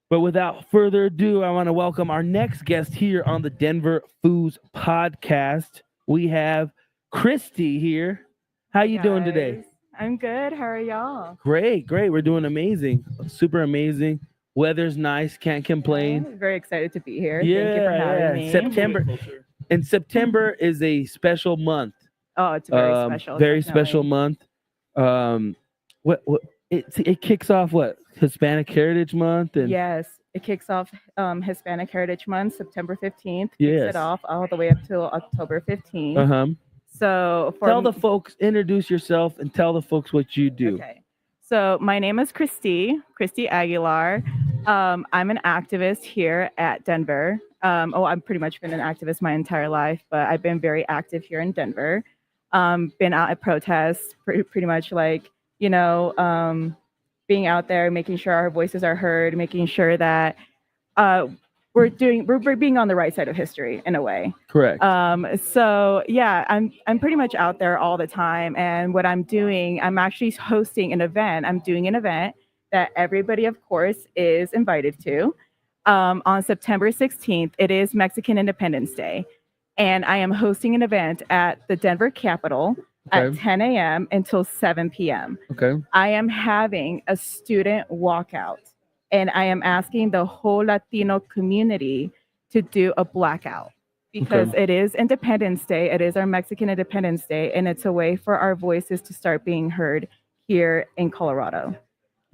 But without further ado, I want to welcome our next guest here on the Denver Foods podcast. We have Christy here. How you doing today? I'm good. How are y'all? Great. We're doing amazing. Super amazing. Weather's nice. Can't complain. I'm very excited to be here. Yeah, Thank you for having me. September. And September is a special month. Oh, it's very special. Very definitely. special month. It kicks off what? Hispanic Heritage Month? And Yes, it kicks off Hispanic Heritage Month, September 15th. Kicks Yes. it off all the way up till October 15th. Uh-huh. So Tell the folks, introduce yourself and tell the folks what you do. Okay. So my name is Christy Aguilar. I'm an activist here at Denver. I've pretty much been an activist my entire life, but I've been very active here in Denver. Been out at protests, pretty much like, being out there, making sure our voices are heard, making sure that we're being on the right side of history in a way. Correct. So yeah, I'm pretty much out there all the time. And what I'm doing, I'm actually hosting an event. I'm doing an event that everybody, of course, is invited to. On September 16th, it is Mexican Independence Day, and I am hosting an event at the Denver Capitol at 10 a.m. until 7 p.m. Okay. I am having a student walkout, and I am asking the whole Latino community to do a blackout because it is Independence Day. It is our Mexican Independence Day, and it's a way for our voices to start being heard here in Colorado.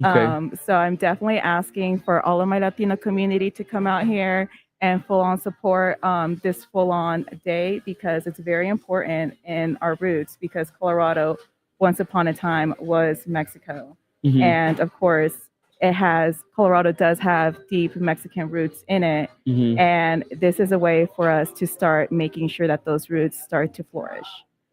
So I'm definitely asking for all of my Latino community to come out here and full on support this full on day because it's very important in our roots because Colorado once upon a time was Mexico. And of course, Colorado does have deep Mexican roots in it. And this is a way for us to start making sure that those roots start to flourish.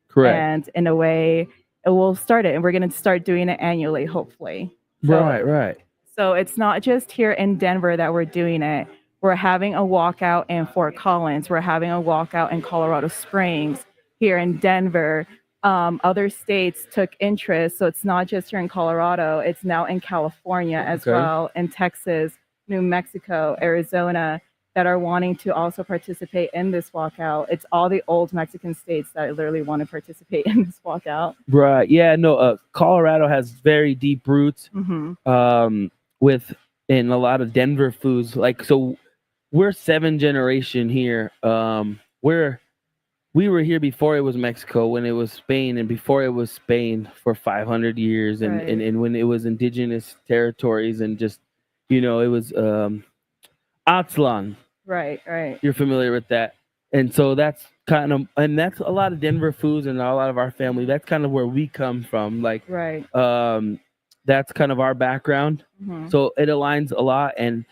Correct. And in a way, it will start it. And we're going to start doing it annually, hopefully. Right. So it's not just here in Denver that we're doing it. We're having a walkout in Fort Collins. We're having a walkout in Colorado Springs, here in Denver. Other states took interest. So it's not just here in Colorado. It's now in California as well, in Texas, New Mexico, Arizona, that are wanting to also participate in this walkout. It's all the old Mexican states that literally want to participate in this walkout. Right. Yeah. No. Colorado has very deep roots. In a lot of Denver foods. Like so, we're 7th generation here. We were here before it was Mexico, when it was Spain, and before it was Spain for 500 years, and when it was indigenous territories, and just it was Aztlan. Right. You're familiar with that. And so that's that's a lot of Denver foods and a lot of our family. That's kind of where we come from. Like, that's kind of our background. So it aligns a lot. And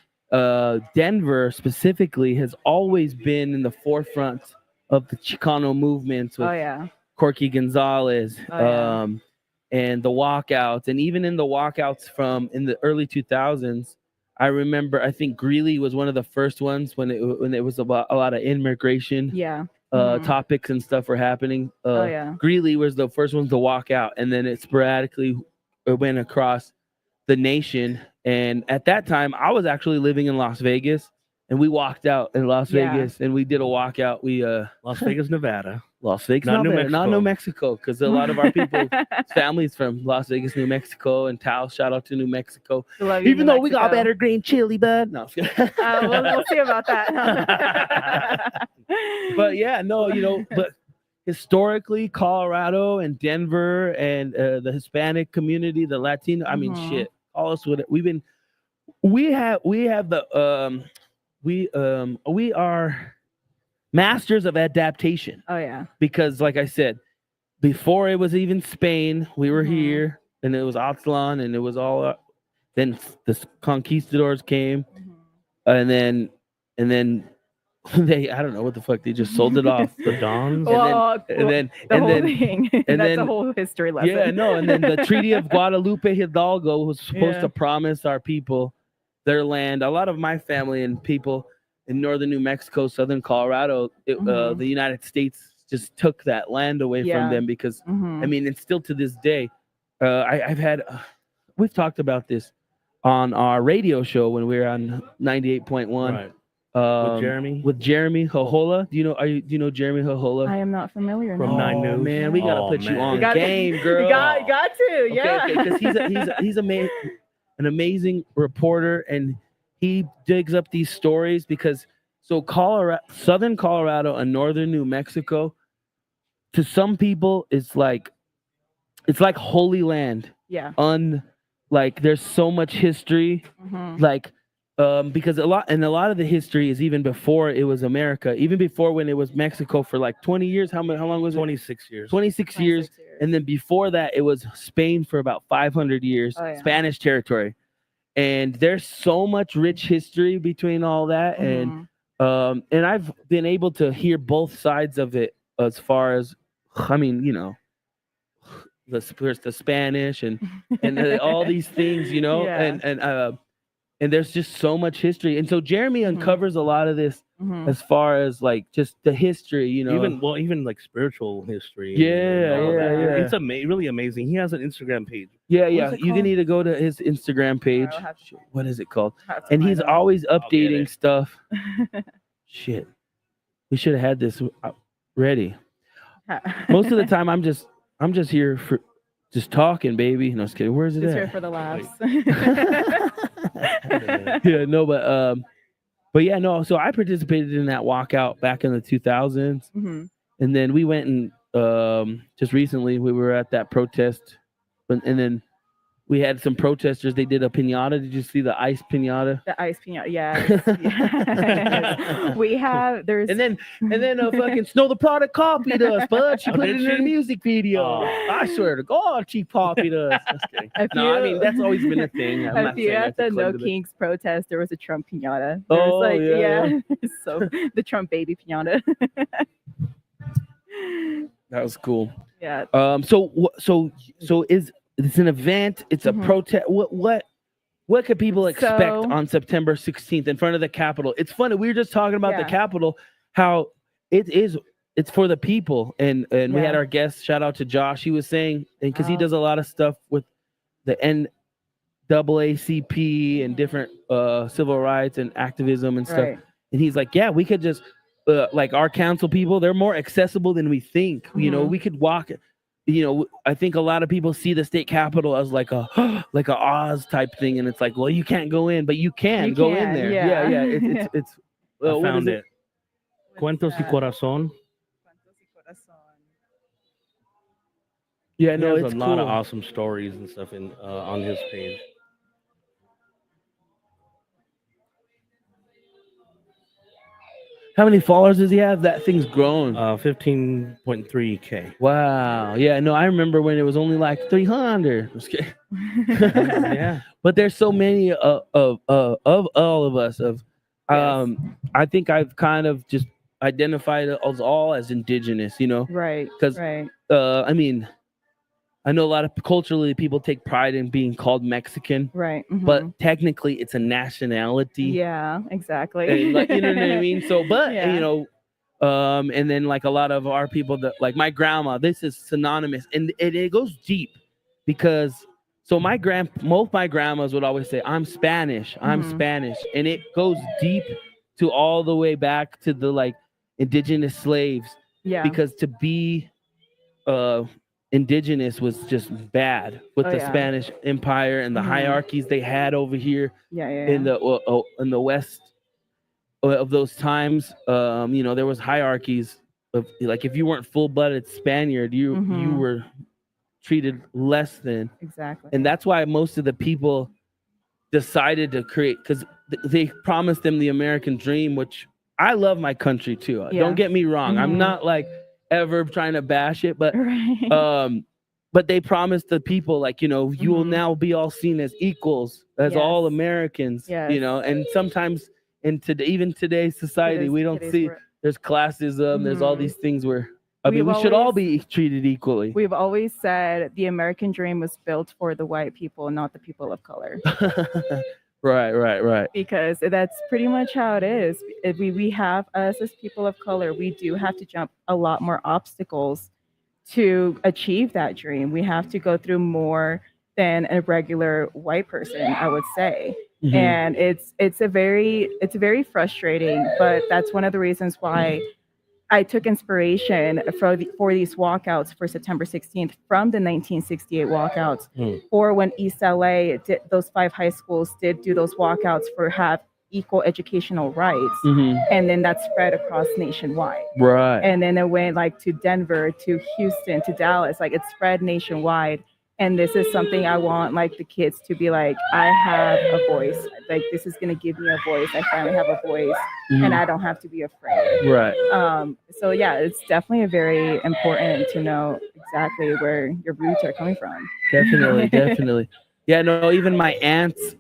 Denver specifically has always been in the forefront of the Chicano movements with Corky Gonzalez and the walkouts. And even in the walkouts from in the early 2000s, I remember, I think Greeley was one of the first ones when it was about a lot of immigration topics and stuff were happening. Greeley was the first ones to walk out, and then it sporadically went across the nation. And at that time, I was actually living in Las Vegas, and we walked out in Las Vegas, and we did a walkout. We Las Vegas, Nevada. Las Vegas, Not New Nevada, not New Mexico. Mexico, because a lot of our people, families from Las Vegas, New Mexico, and Taos. Shout out to New Mexico. Even though we got better green chili, bud. No, we'll see about that. But yeah, no, but historically, Colorado and Denver and the Hispanic community, the Latino, I mean, shit, all us with it. We are masters of adaptation. Because like I said, before it was even Spain, we were here, and it was Aztlan, and it was all then the conquistadors came, and then they, I don't know what the fuck, they just sold it off. The Dons. The whole thing. That's a whole history lesson. Yeah, no, and then the Treaty of Guadalupe Hidalgo was supposed to promise our people their land. A lot of my family and people in northern New Mexico, southern Colorado, the United States just took that land away from them because, I mean, and still to this day, we've talked about this on our radio show when we were on 98.1. With Jeremy Hohola. Do you know Jeremy Hohola? I am not familiar. From 9 News. Man, we gotta put you on game, girl. You got to, yeah. Because he's an amazing reporter, and he digs up these stories because southern Colorado and northern New Mexico, to some people, it's like holy land. Yeah. Like there's so much history, because a lot of the history is even before it was America, even before when it was Mexico for like 20 years. How long was it? 26 years. 26 years. And then before that, it was Spain for about 500 years, Spanish territory. And there's so much rich history between all that. And I've been able to hear both sides of it as far as, I mean, the Spanish and all these things, and there's just so much history. And so Jeremy uncovers a lot of this Mhm. as far as like just the history, you know. Even like spiritual history. Yeah. It's really amazing. He has an Instagram page. Yeah, What yeah. is it You called? need to go to his Instagram page. I'll have to- What is it called? I'll have to And he's find out. always get updating it. stuff. Shit. We should have had this ready. Most of the time I'm just here for just talking, baby. No, just kidding. Where's it Just at? here for the laughs. Yeah, no, but yeah, no. So I participated in that walkout back in the 2000s, Mhm. and then we went and just recently we were at that protest, and then we had some protesters. They did a pinata. Did you see the ice pinata? The ice pinata, yes. Yes. We have there's And then fucking Snow the Product copied us, but she Oh, put it did in her she? music video. Oh. I swear to God, she copied us. Just kidding. No, I mean that's always been a thing. I'm if not you saying at that's the No included. Kings protest, there was a Trump pinata. There Oh, was yeah. So the Trump baby pinata. That was cool. Yeah. So is it's an event? It's a protest. What could people expect So- on September 16th in front of the Capitol? It's funny. We were just talking about the Yeah. Capitol, how it's for the people, and we had Yeah. our guest. Shout out to Josh. He was saying, and because he Oh. does a lot of stuff with the NAACP and different civil rights and activism and stuff. Right. And he's like, yeah, we could just like our council people, they're more accessible than we think. You know, Mhm. we could walk. You know, I think a lot of people see the state capitol as like a like a Oz type thing, and it's like, well, you can't go in, but you can You go in can, there. yeah. It's I what found is it. Cuentos y that? Corazón. Yeah, He no, has it's a lot of cool. awesome stories and stuff on his page. How many followers does he have? That thing's grown. 15.3K. Wow. Yeah, no, I remember when it was only like 300. Just kidding. Yeah. But there's so many of all of us. I think I've kind of just identified us all as indigenous, you know, Right. because Right. I mean, I know a lot of culturally people take pride in being called Mexican, Right. but technically it's a nationality. Yeah, exactly. And, like, you know what I mean? So, but Yeah. you know, and then like a lot of our people that like my grandma, this is synonymous, and it goes deep because so both my grandmas would always say, "I'm Spanish, I'm Mhm. Spanish," and it goes deep to all the way back to the like indigenous slaves. Yeah. Because to be indigenous was just bad with Oh, the yeah. Spanish Empire and the Mhm. hierarchies they had over here Yeah, yeah, in the West of those times. You know, there was hierarchies of like if you weren't full-blooded Spaniard, you Mhm. were treated less than. Exactly. And that's why most of the people decided to create, because they promised them the American dream, which I love my country too. Yeah. Don't get me wrong. I'm Mhm. not like ever trying to bash it, but Right. but they promised the people, like, you know, you will Mhm. now be all seen as equals, as all Yes. Americans, you Yes. know. And sometimes in even today's society, we don't Today's see world. there's classism, there's all Mhm. these things where I mean, We've we should all always- be treated equally. We've always said the American dream was built for the white people, not the people of color. Right. Because that's pretty much how it is. If we have us as people of color, we do have to jump a lot more obstacles to achieve that dream. We have to go through more than a regular white person, I would say. Mhm. And it's a very frustrating, but that's one of the reasons why I took inspiration for these walkouts for September 16th from the 1968 walkouts, or when East LA did, those 5 high schools did do those walkouts for have equal educational rights, Mhm. and then that spread across nationwide. Right. And then it went like to Denver, to Houston, to Dallas, like it spread nationwide. And this is something I want like the kids to be like, I have a voice. Like this is gonna give me a voice. I finally have a voice, Mhm. and I don't have to be afraid. Right. So yeah, it's definitely very important to know exactly where your roots are coming from. Definitely. Yeah, no, even my aunts,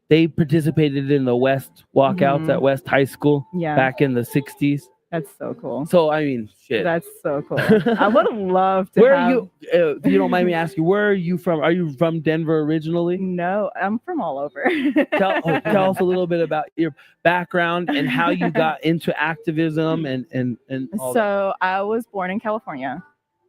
they participated in the West walkouts Mhm. at West High School Yeah. back in the 60s. That's so cool. So I mean, shit. That's so cool. I would love to. Where are you? If you don't mind me asking, where are you from? Are you from Denver originally? No, I'm from all over. Tell us a little bit about your background and how you got into activism and all that. So I was born in California.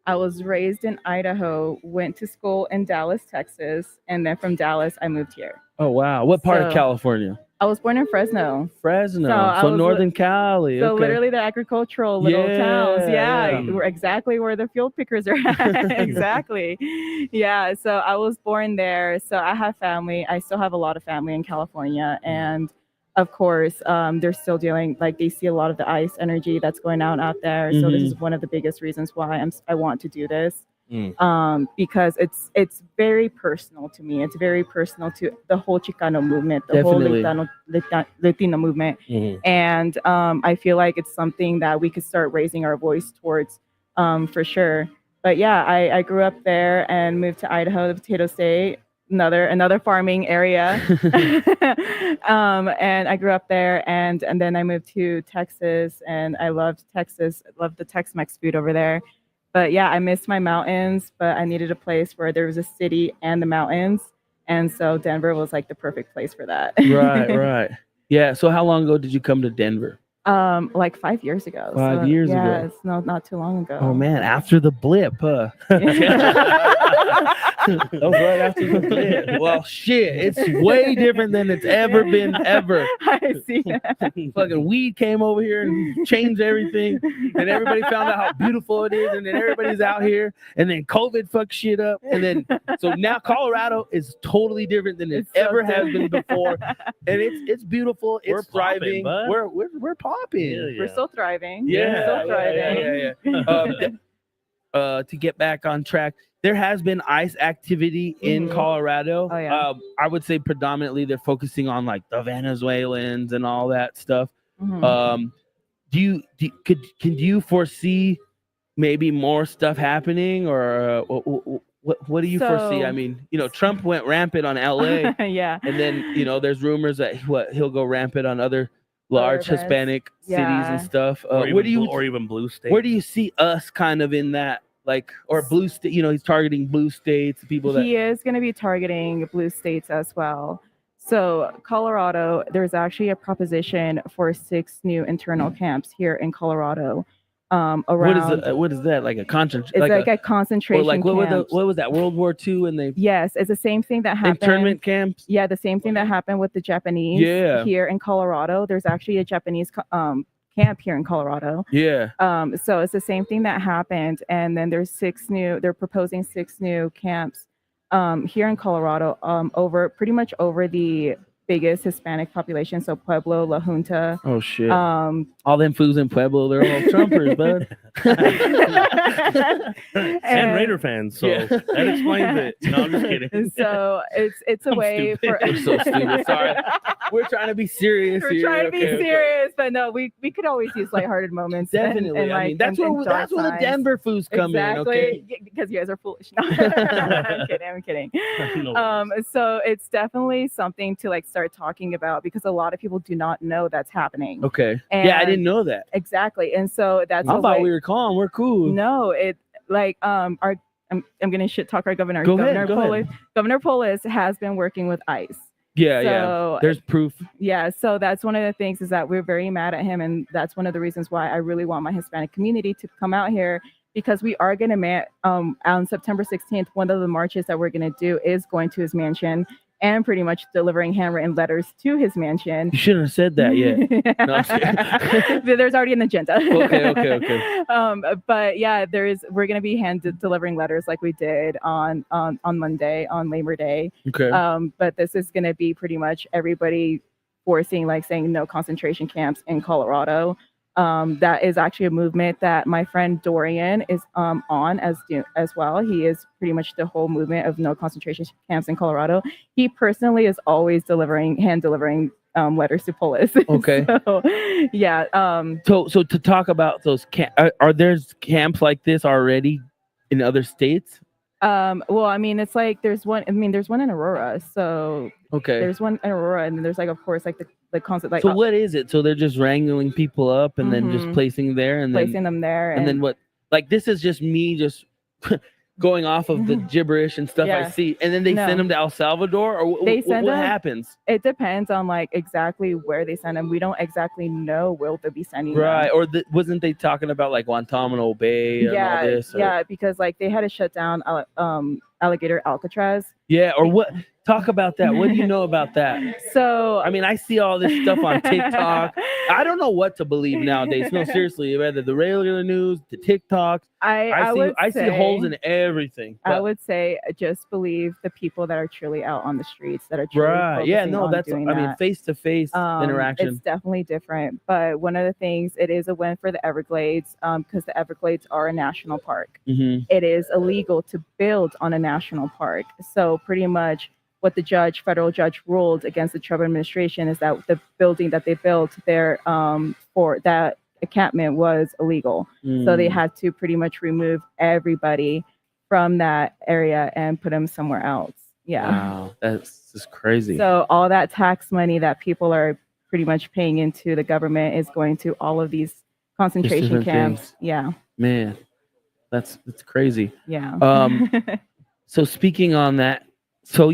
I was raised in Idaho, went to school in Dallas, Texas, and then from Dallas I moved here. Oh wow! What part of So- California? I was born in Fresno. Fresno. I So was Northern Cali. So okay. literally the agricultural little towns. Yeah. We're exactly where the field pickers are at. Exactly. Yeah. So I was born there. So I have family. I still have a lot of family in California. And of course, they're still dealing, like they see a lot of the ICE energy that's going out there. So this is one of the biggest reasons why I want to do this. Because it's very personal to me. It's very personal to the whole Chicano movement, the Definitely. whole Latino movement. And I feel like it's something that we could start raising our voice towards for sure. But yeah, I grew up there and moved to Idaho, the potato state, another farming area. And I grew up there and then I moved to Texas and I loved Texas. I loved the Tex-Mex food over there. But yeah, I missed my mountains, but I needed a place where there was a city and the mountains. And so Denver was like the perfect place for that. Right. Yeah. So how long ago did you come to Denver? Like 5 years ago. 5 years ago. Yeah, it's not too long ago. Oh man, after the blip, huh? That was right after the blip. Well, shit, it's way different than it's ever been ever. I see that. Fucking weed came over here and changed everything, and everybody found out how beautiful it is, and then everybody's out here, and then COVID fucked shit up, and then so now Colorado is totally different than it ever has been before, and it's beautiful. It's thriving. We're popping. We're still thriving. Yeah, We're still thriving. To get back on track, there has been ICE activity in Colorado. Oh, yeah. I would say predominantly they're focusing on like the Venezuelans and all that stuff. Mhm. Do you foresee maybe more stuff happening, or what do you foresee? I mean, Trump went rampant on LA, Yeah. and then there's rumors that he'll go rampant on other large events. Hispanic cities Yeah. and stuff. Or Where do you even blue states. where do you see us kind of in that, like, or blue state? He's targeting blue states, people that He is going to be targeting blue states as well. So Colorado, there's actually a proposition for 6 new internal camps here in Colorado. Around what is that, like a concentration? it's like a concentration or like what camps. was that, World War II, and they Yes, it's the same thing that happened. internment camps? Yeah, the same thing that happened with the Japanese Yeah. here in Colorado. There's actually a Japanese camp here in Colorado. Yeah. So it's the same thing that happened. And then they're proposing 6 new camps here in Colorado pretty much over the biggest Hispanic population. So Pueblo, La Junta. Oh shit. All them fools in Pueblo, they're all Trumpers, bud. and Raider fans, so that explains it. No, I'm just kidding. So it's a way stupid. for We're so stupid. Sorry. We're trying to be serious We're here. trying to be Okay, okay. serious, but no, we could always use lighthearted moments. Definitely. And I mean, that's and where dark that's where the times. Denver foods come in. Okay. Because you guys are foolish. No. I'm kidding. So it's definitely something to like start talking about because a lot of people do not know that's happening. Okay. Yeah, I didn't know that. Exactly. And so that's I a thought way- we were calm. We're cool. No, it like I'm gonna shit talk our governor. Go ahead, Governor go Polis. ahead. Governor Polis has been working with ICE. Yeah, So- There's proof. Yeah, so that's one of the things is that we're very mad at him, and that's one of the reasons why I really want my Hispanic community to come out here because we are going to on September 16th. One of the marches that we're going to do is going to his mansion and pretty much delivering handwritten letters to his mansion. You shouldn't have said that yet. No, I'm kidding. There's already an agenda. Okay. But yeah, we're going to be delivering letters like we did on Monday, on Labor Day. Okay. But this is going to be pretty much everybody forcing, like saying no concentration camps in Colorado. That is actually a movement that my friend Dorian is on as well. He is pretty much the whole movement of no concentration camps in Colorado. He personally is always hand delivering letters to Polis. Okay. So, yeah. So to talk about those are there camps like this already in other states? Well, I mean, it's like there's one. I mean, there's one in Aurora. So Okay. there's one in Aurora, and then there's like, of course, like the concept. Like, So what is it? So they're just wrangling people up and then just Mhm. placing there and placing then them there, and then what? Like this is just me just going off of the gibberish and stuff I Yeah. see, and then they No. send them to El Salvador, or They send what them- happens? It depends on like exactly where they send them. We don't exactly know where they'll be sending Right? them. Or wasn't they talking about like Guantanamo Bay and all this? Or, Yeah, because like they had to shut down Alligator Alcatraz. Yeah, or what? Talk about that. What do you know about that? So I mean, I see all this stuff on TikTok. I don't know what to believe nowadays. No, seriously, whether the regular news, the TikToks. I see holes in everything. I but- would say just believe the people that are truly out on the streets that are truly Right. Yeah. focusing No, on that's. doing I mean, that. face to face interaction. It's definitely different. But one of the things, it is a win for the Everglades because the Everglades are a national park. Mhm. It is illegal to build on a national park. So pretty much what the federal judge ruled against the Trump administration is that the building that they built there for that encampment was illegal. So they Mm. had to pretty much remove everybody from that area and put them somewhere else. Yeah. Wow, that's just crazy. So all that tax money that people are pretty much paying into the government is going to all of these concentration different camps. things. Yeah. Man, that's crazy. Yeah. So speaking on that, so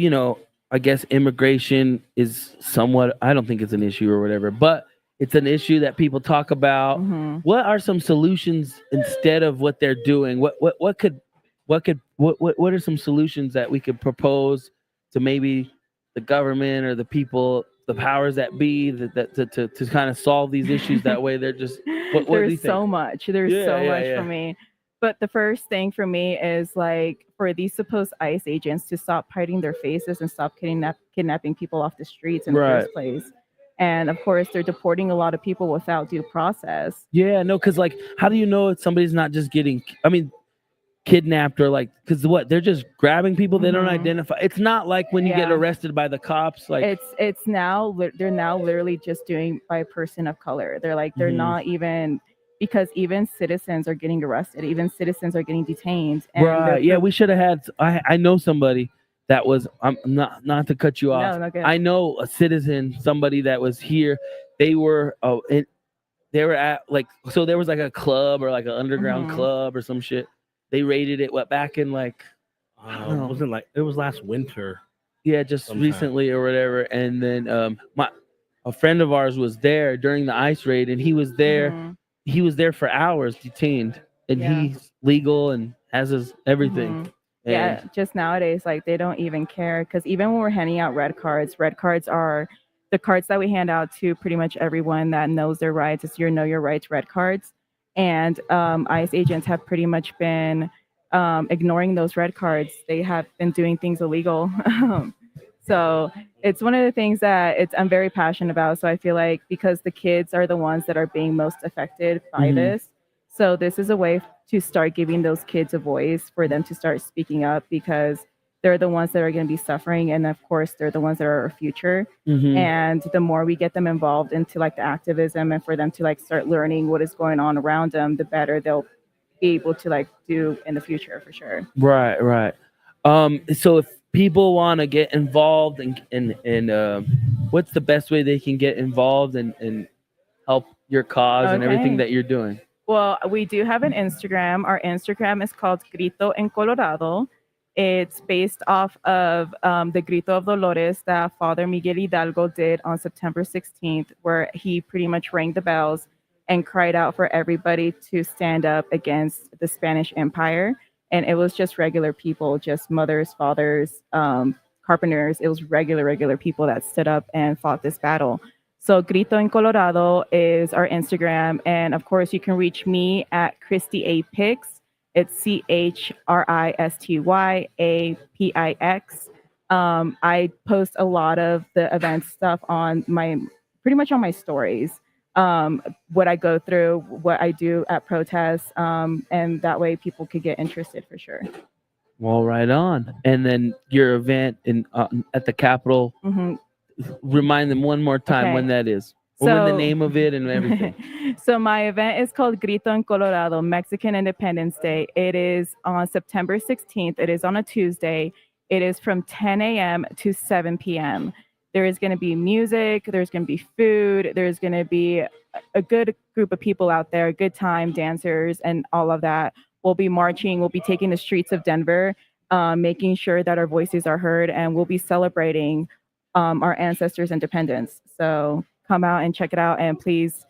I guess immigration is somewhat. I don't think it's an issue or whatever, but it's an issue that people talk about. Mhm. What are some solutions instead of what they're doing? What are some solutions that we could propose to maybe the government or the people, the powers that be, that to kind of solve these issues that way? They're just what do you There's think? so much. There's Yeah, so yeah, much yeah. for me. But the first thing for me is like for these supposed ICE agents to stop hiding their faces and stop kidnapping people off the streets in the Right. first place. And of course, they're deporting a lot of people without due process. Yeah, no, because like, how do you know if somebody's not just getting, kidnapped or like, because what, they're just grabbing people they don't Mhm. identify. It's not like when you get Yeah. arrested by the cops. Like, It's now they're now literally just doing by a person of color. They're like they're Mhm. not even because even citizens are getting arrested. Even citizens are getting detained. And right? Yeah, we should have had. I know somebody that was. I'm not to cut you off. No, good. I know a citizen, somebody that was here. They were they were at like, so there was like a club or like an underground Mhm. club or some shit. They raided it back in like, I don't know. Wasn't like it was last winter. Yeah, just sometime. recently or whatever. And then a friend of ours was there during the ICE raid, and he was there. Mhm. He was there for hours, detained, and Yeah. he's legal and has his everything. Mhm. Yeah, And- just nowadays, like they don't even care because even when we're handing out red cards are the cards that we hand out to pretty much everyone that knows their rights. It's your Know Your Rights red cards, and ICE agents have pretty much been ignoring those red cards. They have been doing things illegal. So it's one of the things that I'm very passionate about. So I feel like because the kids are the ones that are being most affected by Mhm. this. So this is a way to start giving those kids a voice for them to start speaking up because they're the ones that are going to be suffering. And of course, they're the ones that are our future. Mhm. And the more we get them involved into like the activism and for them to like start learning what is going on around them, the better they'll be able to like do in the future for sure. Right. So if people want to get involved and what's the best way they can get involved and help your cause and everything Okay. that you're doing? Well, we do have an Instagram. Our Instagram is called Grito en Colorado. It's based off of the Grito of Dolores that Father Miguel Hidalgo did on September 16th, where he pretty much rang the bells and cried out for everybody to stand up against the Spanish Empire. And it was just regular people, just mothers, fathers, carpenters. It was regular people that stood up and fought this battle. So Grito en Colorado is our Instagram. And of course, you can reach me at Christy A. Pix. It's CHRISTYAPIX. I post a lot of the event stuff on pretty much on my stories. What I go through, what I do at protests, and that way people could get interested for sure. Well, right on. And then your event at the Capitol. Mhm. Remind them one more time Okay. when that is. Well, in the name of it and everything. So my event is called Grito en Colorado, Mexican Independence Day. It is on September 16th. It is on a Tuesday. It is from 10 a.m. to 7 p.m. There is going to be music. There's going to be food. There's going to be a good group of people out there, good time, dancers, and all of that. We'll be marching. We'll be taking the streets of Denver, making sure that our voices are heard, and we'll be celebrating our ancestors' independence. So come out and check it out, and please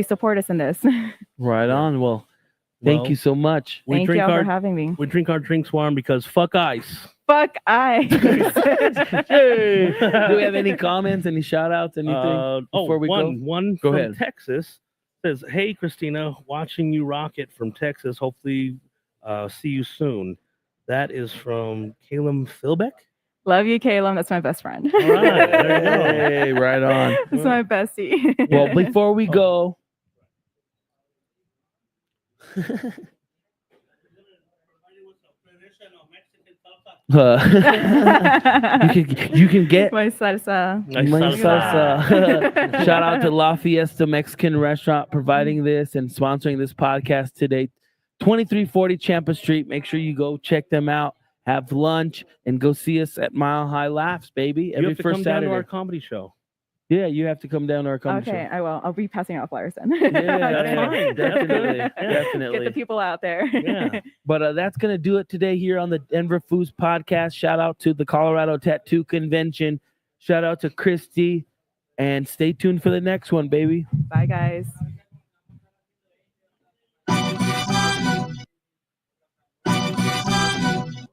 support us in this. Right on. Well, thank you so much. Thank y'all for having me. We drink our drinks warm because fuck ice. Fuck ice. Hey. Do we have any comments, any shout outs, anything before we go? One Go from ahead. Texas says, "Hey Christina, watching you rock it from Texas. Hopefully see you soon." That is from Caleb Philbeck. Love you, Caleb. That's my best friend. All right, there you go. Hey, right on. That's my bestie. Well, before we go, you can get my salsa. my salsa. Shout out to La Fiesta Mexican Restaurant providing this and sponsoring this podcast today. 2340 Champa Street. Make sure you go check them out. Have lunch and go see us at Mile High Laughs, baby. You Every have to first come Saturday. down to our comedy show. Yeah, you have to come down to our comedy Okay, show. I will. I'll be passing out flyers then. Yeah, that's fine. Definitely. Get the people out there. Yeah. But that's going to do it today here on the Denver Foos podcast. Shout out to the Colorado Tattoo Convention. Shout out to Christy. And stay tuned for the next one, baby. Bye, guys.